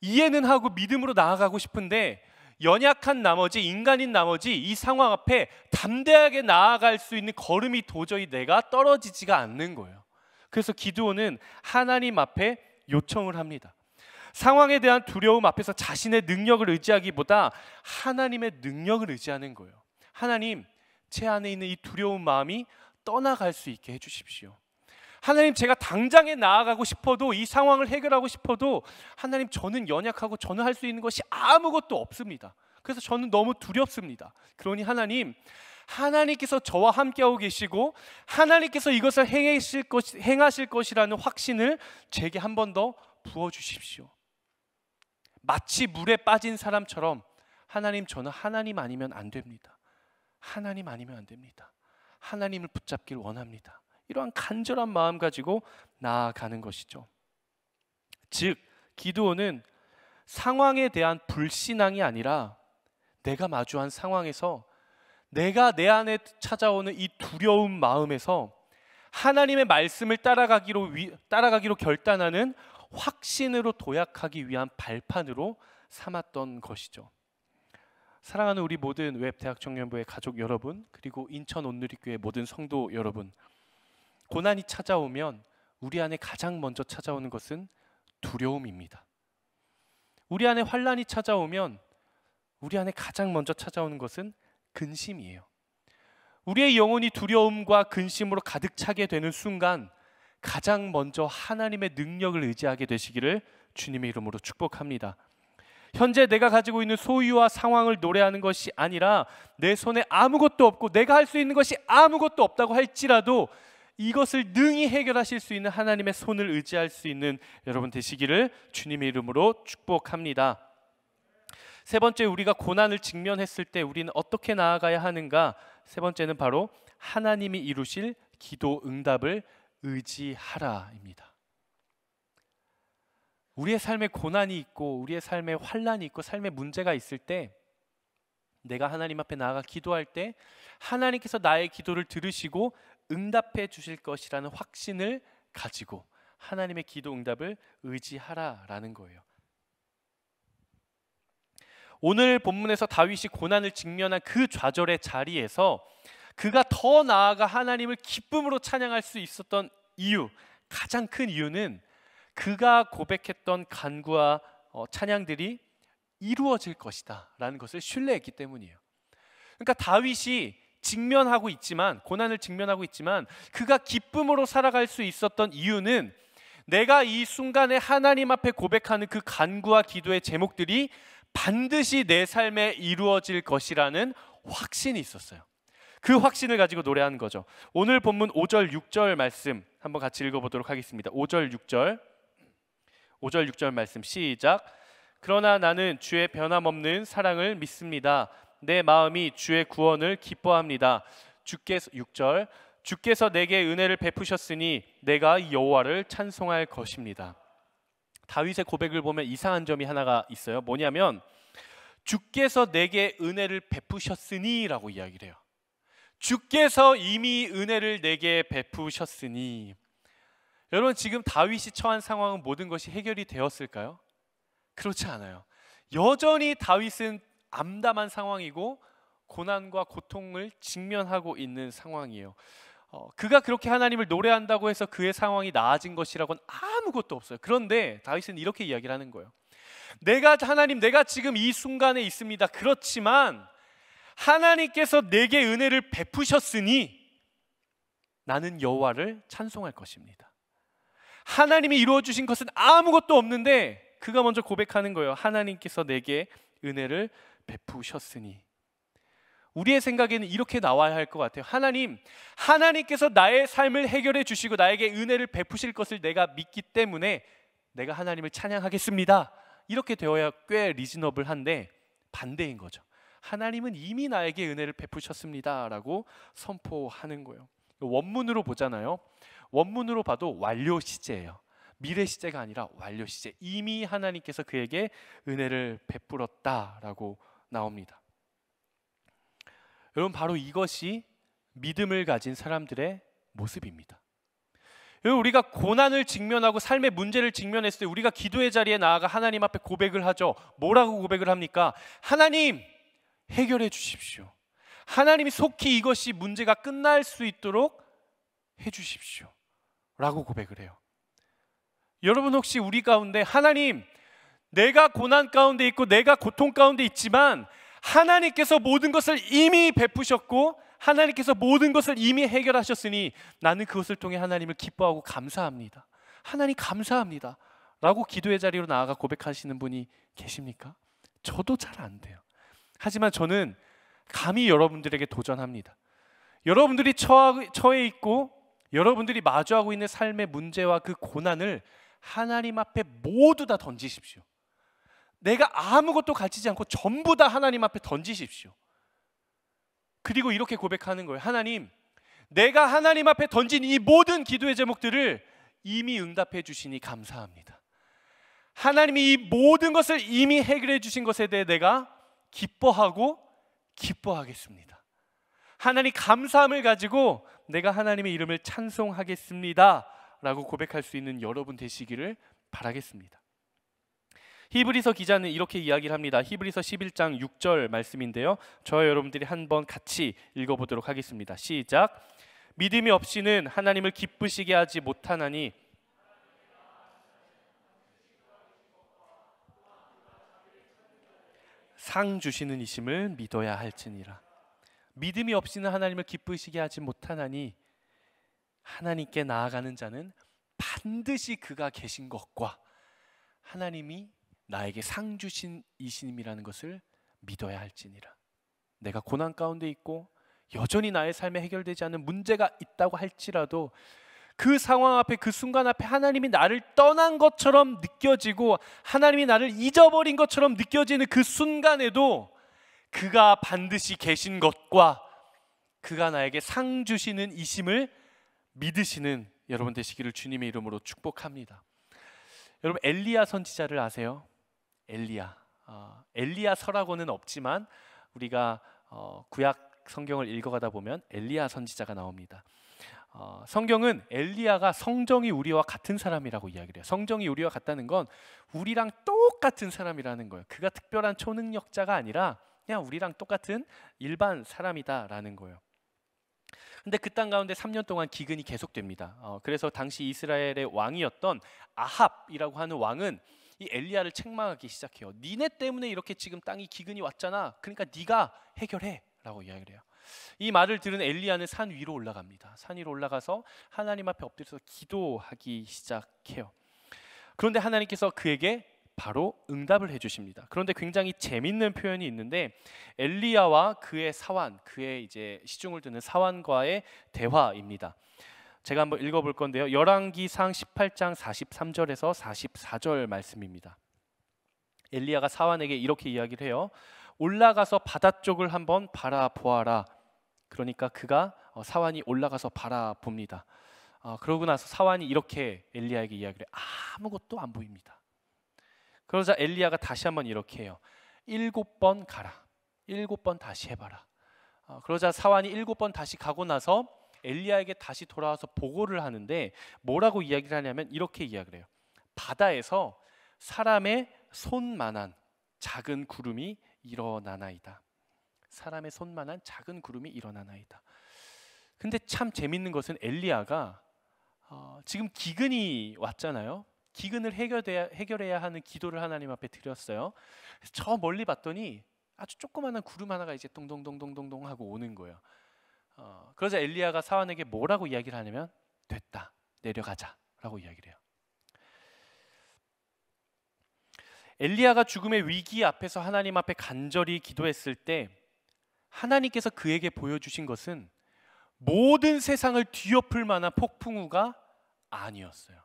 이해는 하고 믿음으로 나아가고 싶은데 연약한 나머지, 인간인 나머지 이 상황 앞에 담대하게 나아갈 수 있는 걸음이 도저히 내가 떨어지지가 않는 거예요. 그래서 기드온은 하나님 앞에 요청을 합니다. 상황에 대한 두려움 앞에서 자신의 능력을 의지하기보다 하나님의 능력을 의지하는 거예요. 하나님, 제 안에 있는 이 두려운 마음이 떠나갈 수 있게 해주십시오. 하나님, 제가 당장에 나아가고 싶어도, 이 상황을 해결하고 싶어도 하나님, 저는 연약하고 저는 할 수 있는 것이 아무것도 없습니다. 그래서 저는 너무 두렵습니다. 그러니 하나님, 하나님께서 저와 함께하고 계시고 하나님께서 이것을 행하실 것이라는 확신을 제게 한 번 더 부어주십시오. 마치 물에 빠진 사람처럼 하나님, 저는 하나님 아니면 안 됩니다. 하나님 아니면 안 됩니다. 하나님을 붙잡길 원합니다. 이러한 간절한 마음 가지고 나아가는 것이죠. 즉 기드온은 상황에 대한 불신앙이 아니라 내가 마주한 상황에서 내가 내 안에 찾아오는 이 두려운 마음에서 하나님의 말씀을 따라가기로 결단하는 확신으로 도약하기 위한 발판으로 삼았던 것이죠. 사랑하는 우리 모든 웹대학 청년부의 가족 여러분, 그리고 인천 온누리교회 모든 성도 여러분, 고난이 찾아오면 우리 안에 가장 먼저 찾아오는 것은 두려움입니다. 우리 안에 환난이 찾아오면 우리 안에 가장 먼저 찾아오는 것은 근심이에요. 우리의 영혼이 두려움과 근심으로 가득 차게 되는 순간 가장 먼저 하나님의 능력을 의지하게 되시기를 주님의 이름으로 축복합니다. 현재 내가 가지고 있는 소유와 상황을 노래하는 것이 아니라 내 손에 아무것도 없고 내가 할 수 있는 것이 아무것도 없다고 할지라도 이것을 능히 해결하실 수 있는 하나님의 손을 의지할 수 있는 여러분 되시기를 주님의 이름으로 축복합니다. 세 번째, 우리가 고난을 직면했을 때 우리는 어떻게 나아가야 하는가? 세 번째는 바로 하나님이 이루실 기도 응답을 의지하라입니다. 우리의 삶에 고난이 있고 우리의 삶에 환난이 있고 삶에 문제가 있을 때 내가 하나님 앞에 나아가 기도할 때 하나님께서 나의 기도를 들으시고 응답해 주실 것이라는 확신을 가지고 하나님의 기도 응답을 의지하라라는 거예요. 오늘 본문에서 다윗이 고난을 직면한 그 좌절의 자리에서 그가 더 나아가 하나님을 기쁨으로 찬양할 수 있었던 이유, 가장 큰 이유는 그가 고백했던 간구와 찬양들이 이루어질 것이다 라는 것을 신뢰했기 때문이에요. 그러니까 다윗이 직면하고 있지만, 고난을 직면하고 있지만 그가 기쁨으로 살아갈 수 있었던 이유는 내가 이 순간에 하나님 앞에 고백하는 그 간구와 기도의 제목들이 반드시 내 삶에 이루어질 것이라는 확신이 있었어요. 그 확신을 가지고 노래하는 거죠. 오늘 본문 5절 6절 말씀 한번 같이 읽어보도록 하겠습니다. 5절 6절 말씀 시작. 그러나 나는 주의 변함없는 사랑을 믿습니다. 내 마음이 주의 구원을 기뻐합니다. 주께서 6절 주께서 내게 은혜를 베푸셨으니 내가 여호와를 찬송할 것입니다. 다윗의 고백을 보면 이상한 점이 하나가 있어요. 뭐냐면 주께서 내게 은혜를 베푸셨으니 라고 이야기를 해요. 주께서 이미 은혜를 내게 베푸셨으니. 여러분, 지금 다윗이 처한 상황은 모든 것이 해결이 되었을까요? 그렇지 않아요. 여전히 다윗은 암담한 상황이고 고난과 고통을 직면하고 있는 상황이에요. 그가 그렇게 하나님을 노래한다고 해서 그의 상황이 나아진 것이라고는 아무것도 없어요. 그런데 다윗은 이렇게 이야기를 하는 거예요. 하나님, 내가 지금 이 순간에 있습니다. 그렇지만 하나님께서 내게 은혜를 베푸셨으니 나는 여호와를 찬송할 것입니다. 하나님이 이루어 주신 것은 아무것도 없는데 그가 먼저 고백하는 거예요. 하나님께서 내게 은혜를 베푸셨으니. 우리의 생각에는 이렇게 나와야 할 것 같아요. 하나님께서 나의 삶을 해결해 주시고 나에게 은혜를 베푸실 것을 내가 믿기 때문에 내가 하나님을 찬양하겠습니다. 이렇게 되어야 꽤 리즈너블한데 반대인 거죠. 하나님은 이미 나에게 은혜를 베푸셨습니다 라고 선포하는 거예요. 원문으로 보잖아요. 원문으로 봐도 완료 시제예요. 미래 시제가 아니라 완료 시제. 이미 하나님께서 그에게 은혜를 베풀었다라고 나옵니다. 여러분, 바로 이것이 믿음을 가진 사람들의 모습입니다. 여러분, 우리가 고난을 직면하고 삶의 문제를 직면했을 때 우리가 기도의 자리에 나아가 하나님 앞에 고백을 하죠. 뭐라고 고백을 합니까? 하나님, 해결해 주십시오. 하나님이 속히 이것이 문제가 끝날 수 있도록 해 주십시오 라고 고백을 해요. 여러분, 혹시 우리 가운데 하나님, 내가 고난 가운데 있고 내가 고통 가운데 있지만 하나님께서 모든 것을 이미 베푸셨고 하나님께서 모든 것을 이미 해결하셨으니 나는 그것을 통해 하나님을 기뻐하고 감사합니다. 하나님 감사합니다 라고 기도의 자리로 나아가 고백하시는 분이 계십니까? 저도 잘 안 돼요. 하지만 저는 감히 여러분들에게 도전합니다. 여러분들이 처해 있고 여러분들이 마주하고 있는 삶의 문제와 그 고난을 하나님 앞에 모두 다 던지십시오. 내가 아무것도 가지지 않고 전부 다 하나님 앞에 던지십시오. 그리고 이렇게 고백하는 거예요. 하나님, 내가 하나님 앞에 던진 이 모든 기도의 제목들을 이미 응답해 주시니 감사합니다. 하나님이 이 모든 것을 이미 해결해 주신 것에 대해 내가 기뻐하고 기뻐하겠습니다. 하나님 감사함을 가지고 내가 하나님의 이름을 찬송하겠습니다 라고 고백할 수 있는 여러분 되시기를 바라겠습니다. 히브리서 기자는 이렇게 이야기를 합니다. 히브리서 11장 6절 말씀인데요, 저와 여러분들이 한번 같이 읽어보도록 하겠습니다. 시작. 믿음이 없이는 하나님을 기쁘시게 하지 못하나니 상 주시는 이심을 믿어야 할지니라. 믿음이 없이는 하나님을 기쁘시게 하지 못하나니 하나님께 나아가는 자는 반드시 그가 계신 것과 하나님이 나에게 상 주신 이심이라는 것을 믿어야 할지니라. 내가 고난 가운데 있고 여전히 나의 삶에 해결되지 않는 문제가 있다고 할지라도 그 상황 앞에, 그 순간 앞에 하나님이 나를 떠난 것처럼 느껴지고 하나님이 나를 잊어버린 것처럼 느껴지는 그 순간에도 그가 반드시 계신 것과 그가 나에게 상 주시는 이심을 믿으시는 여러분 되시기를 주님의 이름으로 축복합니다. 여러분, 엘리야 선지자를 아세요? 엘리야서라고는 없지만 우리가 구약 성경을 읽어가다 보면 엘리야 선지자가 나옵니다. 성경은 엘리야가 성정이 우리와 같은 사람이라고 이야기를 해요. 성정이 우리와 같다는 건 우리랑 똑같은 사람이라는 거예요. 그가 특별한 초능력자가 아니라 그냥 우리랑 똑같은 일반 사람이다라는 거예요. 근데 그 땅 가운데 3년 동안 기근이 계속됩니다. 그래서 당시 이스라엘의 왕이었던 아합이라고 하는 왕은 이 엘리야를 책망하기 시작해요. 니네 때문에 이렇게 지금 땅이 기근이 왔잖아. 그러니까 네가 해결해 라고 이야기를 해요. 이 말을 들은 엘리야는 산 위로 올라갑니다. 산 위로 올라가서 하나님 앞에 엎드려서 기도하기 시작해요. 그런데 하나님께서 그에게 바로 응답을 해주십니다. 그런데 굉장히 재밌는 표현이 있는데 엘리야와 그의 사환, 그의 이제 시중을 듣는 사환과의 대화입니다. 제가 한번 읽어볼 건데요. 열왕기상 18장 43절에서 44절 말씀입니다. 엘리야가 사환에게 이렇게 이야기를 해요. 올라가서 바다 쪽을 한번 바라보아라. 그러니까 그가 사환이 올라가서 바라봅니다. 그러고 나서 사환이 이렇게 엘리야에게 이야기를 해요. 아무것도 안 보입니다. 그러자 엘리야가 다시 한번 이렇게 해요. 7번 가라. 7번 다시 해봐라. 그러자 사환이 7번 다시 가고 나서 엘리야에게 다시 돌아와서 보고를 하는데 뭐라고 이야기를 하냐면 이렇게 이야기를 해요. 바다에서 사람의 손만한 작은 구름이 일어나나이다. 사람의 손만한 작은 구름이 일어나나이다. 근데 참 재밌는 것은 엘리야가 지금 기근이 왔잖아요. 기근을 해결해야 하는 기도를 하나님 앞에 드렸어요. 저 멀리 봤더니 아주 조그마한 구름 하나가 이제 동동동동동동 하고 오는 거예요. 그러자 엘리야가 사환에게 뭐라고 이야기를 하냐면 됐다, 내려가자 라고 이야기를 해요. 엘리야가 죽음의 위기 앞에서 하나님 앞에 간절히 기도했을 때 하나님께서 그에게 보여주신 것은 모든 세상을 뒤엎을 만한 폭풍우가 아니었어요.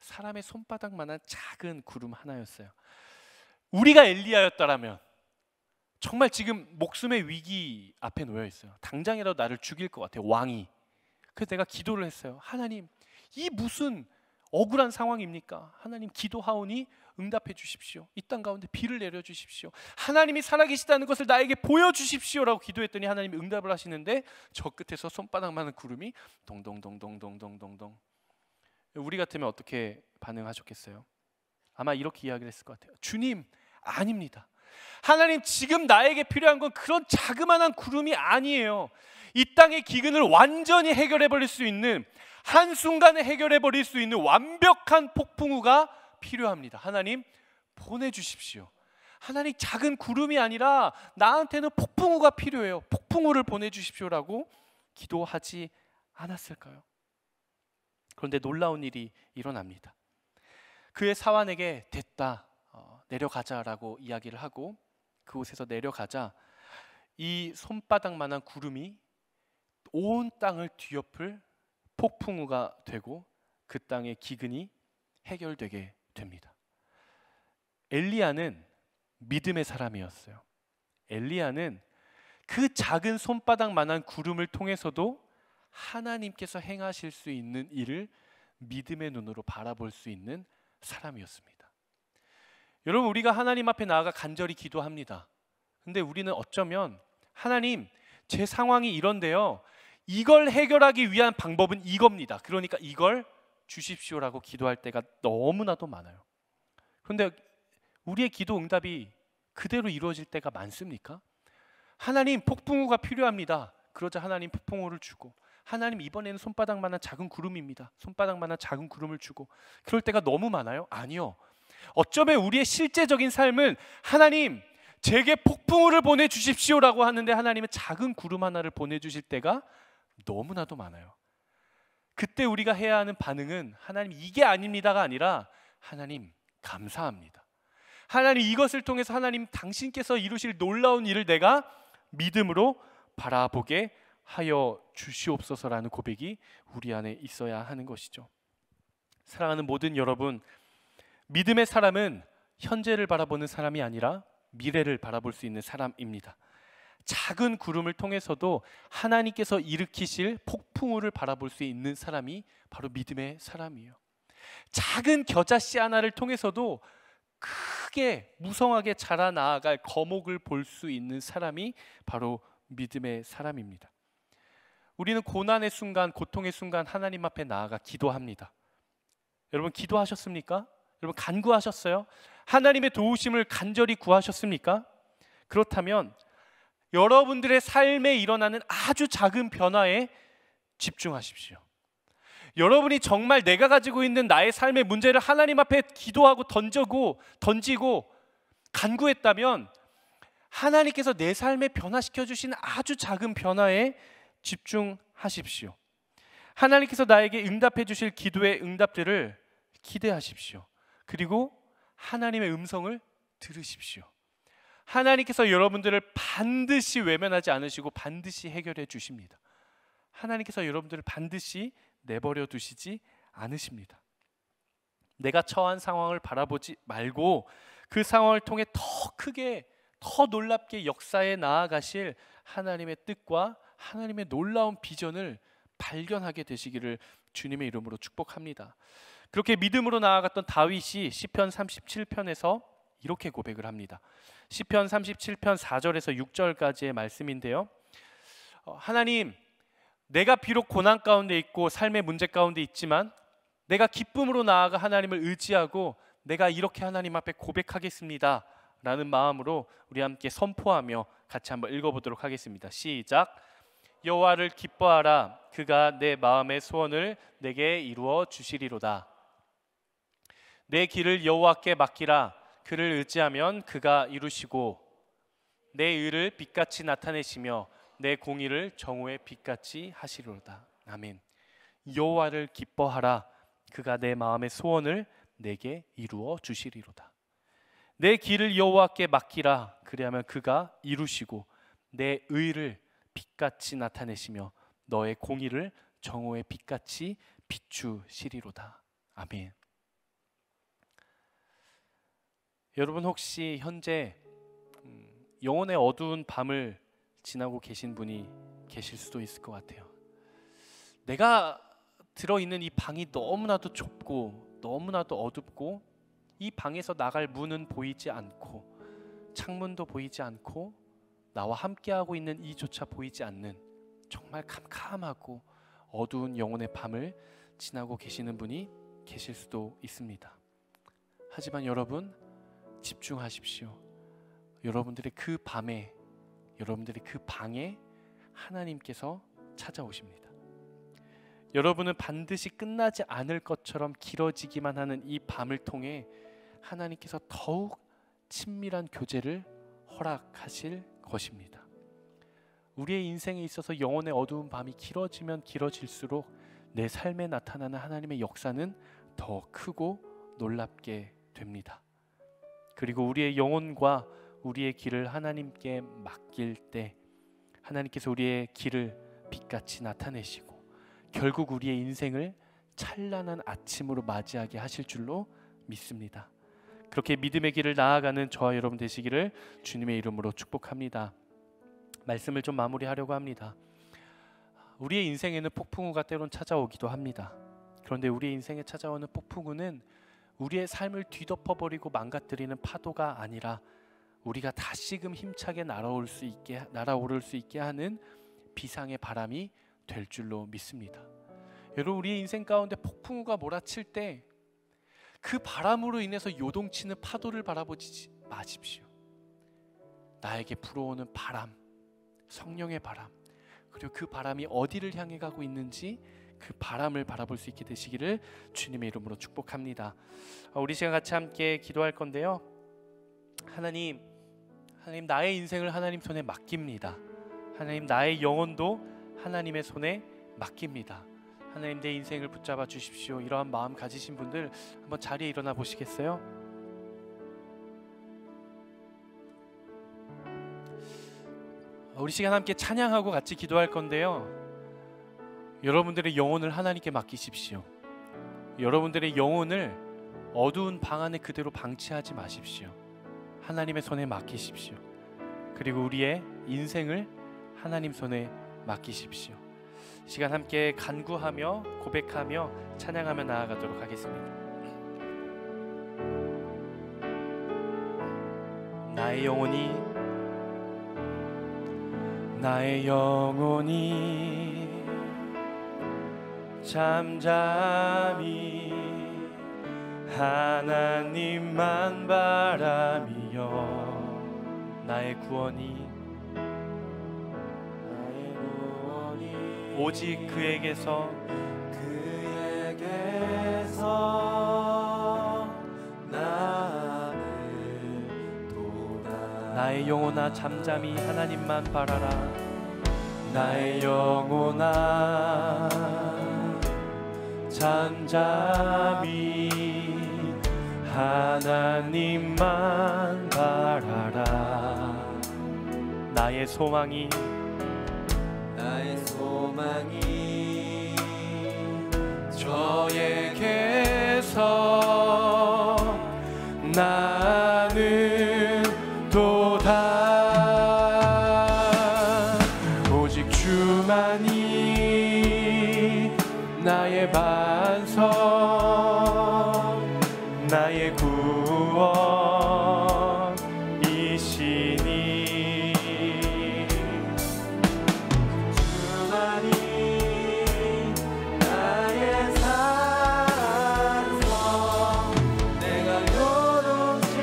사람의 손바닥만한 작은 구름 하나였어요. 우리가 엘리야였다라면 정말 지금 목숨의 위기 앞에 놓여 있어요. 당장이라도 나를 죽일 것 같아요, 왕이. 그래서 내가 기도를 했어요. 하나님, 이 무슨 억울한 상황입니까? 하나님, 기도하오니 응답해 주십시오. 이 땅 가운데 비를 내려 주십시오. 하나님이 살아계시다는 것을 나에게 보여주십시오라고 기도했더니 하나님이 응답을 하시는데 저 끝에서 손바닥만한 구름이 동동동동동동동동. 우리 같으면 어떻게 반응하셨겠어요? 아마 이렇게 이야기를 했을 것 같아요. 주님, 아닙니다. 하나님, 지금 나에게 필요한 건 그런 자그마한 구름이 아니에요. 이 땅의 기근을 완전히 해결해 버릴 수 있는, 한순간에 해결해 버릴 수 있는 완벽한 폭풍우가 필요합니다. 하나님, 보내주십시오. 하나님, 작은 구름이 아니라 나한테는 폭풍우가 필요해요. 폭풍우를 보내주십시오라고 기도하지 않았을까요? 그런데 놀라운 일이 일어납니다. 그의 사환에게 됐다, 내려가자라고 이야기를 하고 그곳에서 내려가자 이 손바닥만한 구름이 온 땅을 뒤엎을 폭풍우가 되고 그 땅의 기근이 해결되게 됩니다. 엘리야는 믿음의 사람이었어요. 엘리야는 그 작은 손바닥만한 구름을 통해서도 하나님께서 행하실 수 있는 일을 믿음의 눈으로 바라볼 수 있는 사람이었습니다. 여러분, 우리가 하나님 앞에 나아가 간절히 기도합니다. 근데 우리는 어쩌면 하나님, 제 상황이 이런데요, 이걸 해결하기 위한 방법은 이겁니다. 그러니까 이걸 주십시오라고 기도할 때가 너무나도 많아요. 그런데 우리의 기도 응답이 그대로 이루어질 때가 많습니까? 하나님, 폭풍우가 필요합니다. 그러자 하나님 폭풍우를 주고, 하나님, 이번에는 손바닥만한 작은 구름입니다. 손바닥만한 작은 구름을 주고, 그럴 때가 너무 많아요? 아니요. 어쩌면 우리의 실제적인 삶은 하나님, 제게 폭풍우를 보내주십시오라고 하는데 하나님은 작은 구름 하나를 보내주실 때가 너무나도 많아요. 그때 우리가 해야 하는 반응은 하나님, 이게 아닙니다가 아니라 하나님, 감사합니다. 하나님, 이것을 통해서 하나님 당신께서 이루실 놀라운 일을 내가 믿음으로 바라보게 하여 주시옵소서라는 고백이 우리 안에 있어야 하는 것이죠. 사랑하는 모든 여러분, 믿음의 사람은 현재를 바라보는 사람이 아니라 미래를 바라볼 수 있는 사람입니다. 작은 구름을 통해서도 하나님께서 일으키실 폭풍우를 바라볼 수 있는 사람이 바로 믿음의 사람이에요. 작은 겨자씨 하나를 통해서도 크게 무성하게 자라나아갈 거목을 볼 수 있는 사람이 바로 믿음의 사람입니다. 우리는 고난의 순간, 고통의 순간 하나님 앞에 나아가 기도합니다. 여러분, 기도하셨습니까? 여러분, 간구하셨어요? 하나님의 도우심을 간절히 구하셨습니까? 그렇다면 여러분들의 삶에 일어나는 아주 작은 변화에 집중하십시오. 여러분이 정말 내가 가지고 있는 나의 삶의 문제를 하나님 앞에 기도하고 던지고 간구했다면 하나님께서 내 삶에 변화시켜 주신 아주 작은 변화에 집중하십시오. 하나님께서 나에게 응답해 주실 기도의 응답들을 기대하십시오. 그리고 하나님의 음성을 들으십시오. 하나님께서 여러분들을 반드시 외면하지 않으시고 반드시 해결해 주십니다. 하나님께서 여러분들을 반드시 내버려 두시지 않으십니다. 내가 처한 상황을 바라보지 말고 그 상황을 통해 더 크게, 더 놀랍게 역사에 나아가실 하나님의 뜻과 하나님의 놀라운 비전을 발견하게 되시기를 주님의 이름으로 축복합니다. 그렇게 믿음으로 나아갔던 다윗이 시편 37편에서 이렇게 고백을 합니다. 시편 37편 4절에서 6절까지의 말씀인데요. 하나님, 내가 비록 고난 가운데 있고 삶의 문제 가운데 있지만 내가 기쁨으로 나아가 하나님을 의지하고 내가 이렇게 하나님 앞에 고백하겠습니다 라는 마음으로 우리 함께 선포하며 같이 한번 읽어보도록 하겠습니다. 시작. 여호와를 기뻐하라. 그가 내 마음의 소원을 내게 이루어 주시리로다. 내 길을 여호와께 맡기라. 그를 의지하면 그가 이루시고 내 의를 빛같이 나타내시며 내 공의를 정오의 빛같이 하시리로다. 아멘. 여호와를 기뻐하라. 그가 내 마음의 소원을 내게 이루어 주시리로다. 내 길을 여호와께 맡기라. 그리하면 그가 이루시고 내 의를 빛같이 나타내시며 너의 공의를 정오의 빛같이 비추시리로다. 아멘. 여러분 혹시 현재 영혼의 어두운 밤을 지나고 계신 분이 계실 수도 있을 것 같아요. 내가 들어있는 이 방이 너무나도 좁고 너무나도 어둡고 이 방에서 나갈 문은 보이지 않고 창문도 보이지 않고 나와 함께하고 있는 이조차 보이지 않는 정말 캄캄하고 어두운 영혼의 밤을 지나고 계시는 분이 계실 수도 있습니다. 하지만 여러분 집중하십시오. 여러분들의 그 밤에, 여러분들의 그 방에 하나님께서 찾아오십니다. 여러분은 반드시 끝나지 않을 것처럼 길어지기만 하는 이 밤을 통해 하나님께서 더욱 친밀한 교제를 허락하실 것입니다. 우리의 인생에 있어서 영혼의 어두운 밤이 길어지면 길어질수록 내 삶에 나타나는 하나님의 역사는 더 크고 놀랍게 됩니다. 그리고 우리의 영혼과 우리의 길을 하나님께 맡길 때 하나님께서 우리의 길을 빛같이 나타내시고 결국 우리의 인생을 찬란한 아침으로 맞이하게 하실 줄로 믿습니다. 그렇게 믿음의 길을 나아가는 저와 여러분 되시기를 주님의 이름으로 축복합니다. 말씀을 좀 마무리하려고 합니다. 우리의 인생에는 폭풍우가 때론 찾아오기도 합니다. 그런데 우리의 인생에 찾아오는 폭풍우는 우리의 삶을 뒤덮어버리고 망가뜨리는 파도가 아니라 우리가 다시금 힘차게 날아오를 수 있게 하는 비상의 바람이 될 줄로 믿습니다. 여러분 우리의 인생 가운데 폭풍우가 몰아칠 때 그 바람으로 인해서 요동치는 파도를 바라보지 마십시오. 나에게 불어오는 바람, 성령의 바람, 그리고 그 바람이 어디를 향해 가고 있는지 그 바람을 바라볼 수 있게 되시기를 주님의 이름으로 축복합니다. 우리 시간 같이 함께 기도할 건데요. 하나님 나의 인생을 하나님 손에 맡깁니다. 하나님 나의 영혼도 하나님의 손에 맡깁니다. 하나님 내 인생을 붙잡아 주십시오. 이러한 마음 가지신 분들 한번 자리에 일어나 보시겠어요? 우리 시간 함께 찬양하고 같이 기도할 건데요. 여러분들의 영혼을 하나님께 맡기십시오. 여러분들의 영혼을 어두운 방 안에 그대로 방치하지 마십시오. 하나님의 손에 맡기십시오. 그리고 우리의 인생을 하나님 손에 맡기십시오. 시간 함께 간구하며 고백하며 찬양하며 나아가도록 하겠습니다. 나의 영혼이 잠잠히 하나님만 바라며 나의 구원이 오직 그에게서 나의 영혼아 잠잠히 하나님만 바라라. 나의 영혼아 잠잠히 하나님만 바라라. 나의 소망이 저에게서 나는 도다. 오직 주만이 나의 반석, 나의 구원이시니. 주만이 나의 산성, 내가 요동치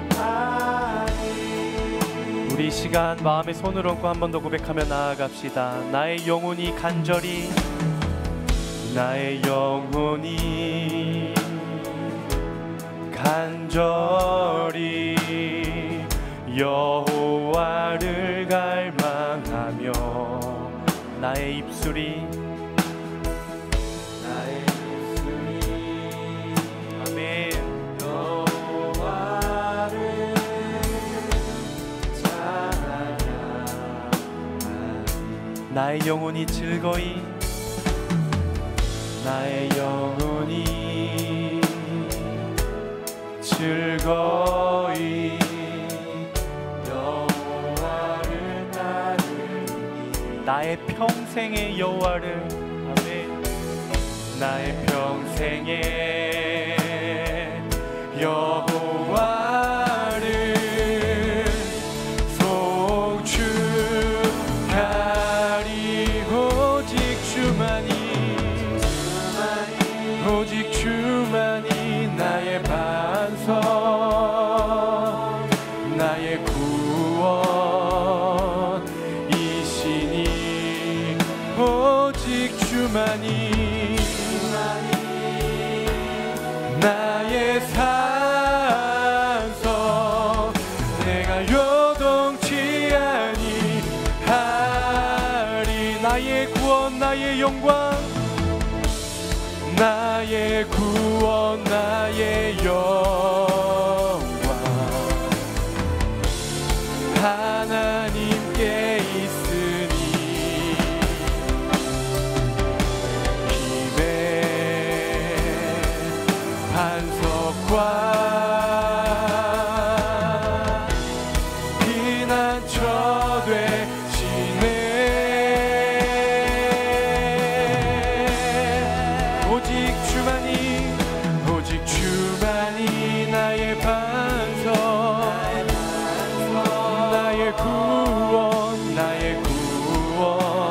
아니하니. 우리 시간 마음의 손을 얹고 한 번 더 고백하며 나아갑시다. 나의 영혼이 간절히, 나의 영혼이 간절히 여호와를 갈망하며, 나의 입술이 아멘. 여호와를 찬양하니. 나의 영혼이 즐거이, 나의 영혼이 즐거이 여호와를 따르니. 나의 평생의 여호와를, 아멘. 나의 평생의 여호와를 송축하리. 오직 주만이, 오직 주만이 나의 반석, 나의 구원이시니. 오직 주만이 나의 산성, 내가 요동치 아니하리. 나의 구원, 나의 영광, 나의 구원, 나의 영광 하나님께 있으니. 힘의 반석과 피난처 되시네. 오직 주만이 나의 반석, 나의 구원, 나의 구원이시니.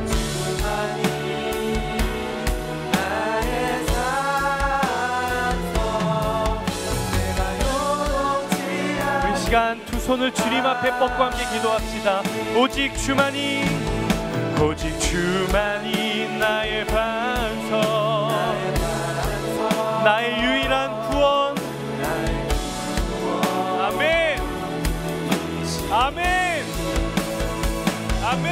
주만이 나의 산성, 내가 요동치 않으니. 우리 시간 두 손을 주님 앞에 뻗고 함께 기도합시다. 오직 주만이, 오직 주만이 나의 반석, 나의 유일한 구원. 아멘, 아멘, 아멘.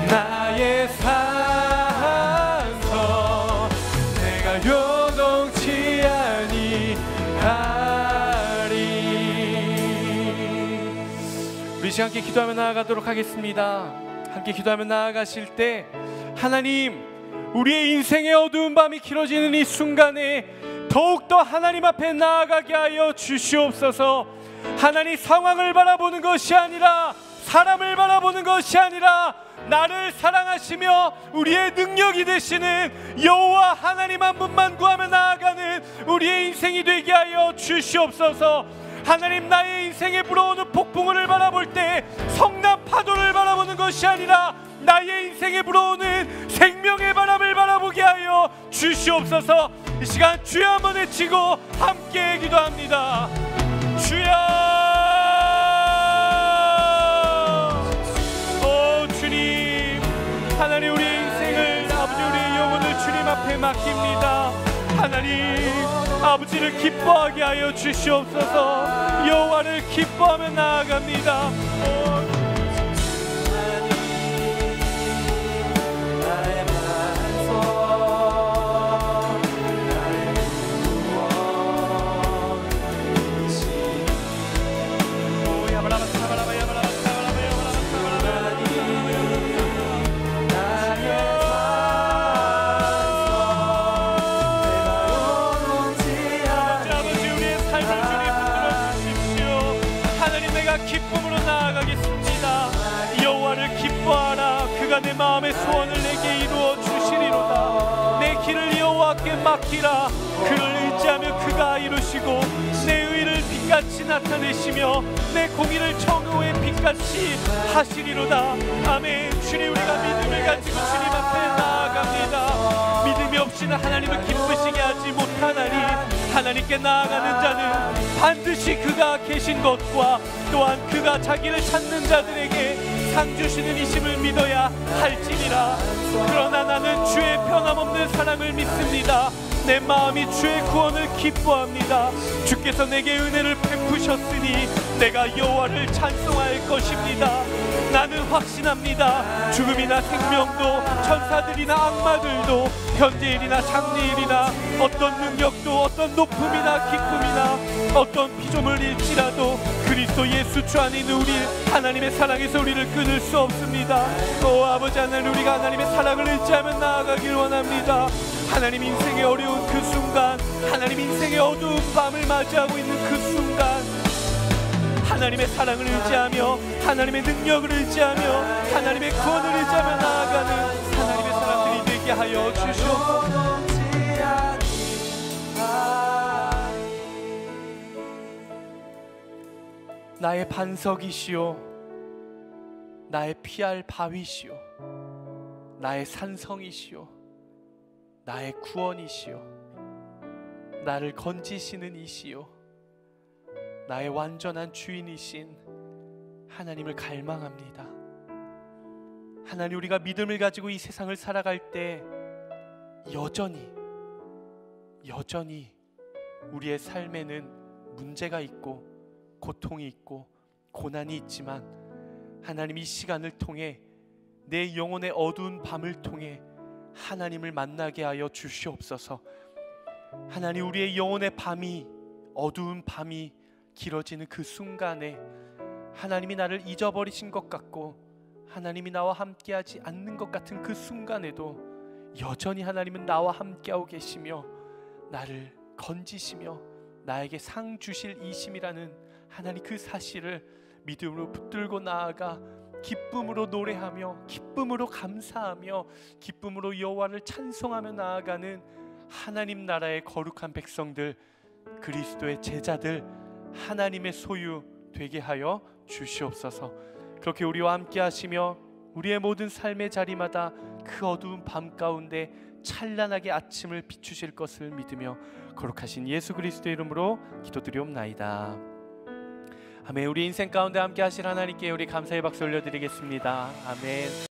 나의 산성, 내가 요동치 아니하리. 우리 시간 함께 기도하며 나아가도록 하겠습니다. 함께 기도하며 나아가실 때 하나님, 우리의 인생의 어두운 밤이 길어지는 이 순간에 더욱더 하나님 앞에 나아가게 하여 주시옵소서. 하나님, 상황을 바라보는 것이 아니라, 사람을 바라보는 것이 아니라 나를 사랑하시며 우리의 능력이 되시는 여호와 하나님 한 분만 구하며 나아가는 우리의 인생이 되게 하여 주시옵소서. 하나님, 나의 인생에 불어오는 폭풍우를 바라볼 때 성난 파도를 바라보는 것이 아니라 나의 인생에 불어오는 생명의 바람을 바라보게 하여 주시옵소서. 이 시간 주여 한번 외치고 함께 기도합니다. 주여, 오 주님, 하나님, 우리의 인생을, 아버지, 우리의 영혼을 주님 앞에 맡깁니다. 하나님, 아버지를 기뻐하게 하여 주시옵소서. 여호와를 기뻐하며 나아갑니다. 우리가 기쁨으로 나아가겠습니다. 여호와를 기뻐하라. 그가 내 마음의 소원을 내게 이루어 주시리로다. 내 길을 여호와께 맡기라. 그를 의지하며 그가 이루시고 내 의를 빛같이 나타내시며 내 공의를 정오의 빛같이 하시리로다. 아멘. 주님, 우리가 믿음을 가지고 주님 앞에 나아갑니다. 믿음이 없이는 하나님을 기쁘시게 하지 못하나니 하나님께 나아가는 자는 반드시 그가 계신 것과 또한 그가 자기를 찾는 자들에게 상 주시는 이심을 믿어야 할지니라. 그러나 나는 주의 변함없는 사랑을 믿습니다. 내 마음이 주의 구원을 기뻐합니다. 주께서 내게 은혜를 베푸셨으니 내가 여호와를 찬송할 것입니다. 나는 확신합니다. 죽음이나 생명도 천사들이나 악마들도 현재일이나 장래일이나 어떤 능력도 어떤 높음이나 기쁨이나 어떤 피조물일지라도 그리스도 예수 주 안에 있는 우리 하나님의 사랑에서 우리를 끊을 수 없습니다. 오 아버지 하나님, 우리가 하나님의 사랑을 의지하며 나아가길 원합니다. 하나님 인생의 어려운 그 순간, 하나님 인생의 어두운 밤을 맞이하고 있는 그 순간 하나님의 사랑을 의지하며 하나님의 능력을 의지하며 하나님의 구원을 의지하며 나아가는 하나님의 사람들이 되게 하여 주시옵소서. 나의 반석이시오, 나의 피할 바위시오, 나의 산성이시오, 나의 구원이시오, 나를 건지시는 이시오, 나의 완전한 주인이신 하나님을 갈망합니다. 하나님, 우리가 믿음을 가지고 이 세상을 살아갈 때 여전히 우리의 삶에는 문제가 있고 고통이 있고 고난이 있지만 하나님, 이 시간을 통해 내 영혼의 어두운 밤을 통해 하나님을 만나게 하여 주시옵소서. 하나님, 우리의 영혼의 밤이, 어두운 밤이 길어지는 그 순간에 하나님이 나를 잊어버리신 것 같고 하나님이 나와 함께하지 않는 것 같은 그 순간에도 여전히 하나님은 나와 함께하고 계시며 나를 건지시며 나에게 상 주실 이심이라는 하나님 그 사실을 믿음으로 붙들고 나아가 기쁨으로 노래하며 기쁨으로 감사하며 기쁨으로 여호와를 찬송하며 나아가는 하나님 나라의 거룩한 백성들, 그리스도의 제자들, 하나님의 소유 되게 하여 주시옵소서. 그렇게 우리와 함께 하시며 우리의 모든 삶의 자리마다 그 어두운 밤 가운데 찬란하게 아침을 비추실 것을 믿으며 거룩하신 예수 그리스도의 이름으로 기도드리옵나이다. 아멘. 우리 인생 가운데 함께 하실 하나님께 우리 감사의 박수 올려드리겠습니다. 아멘.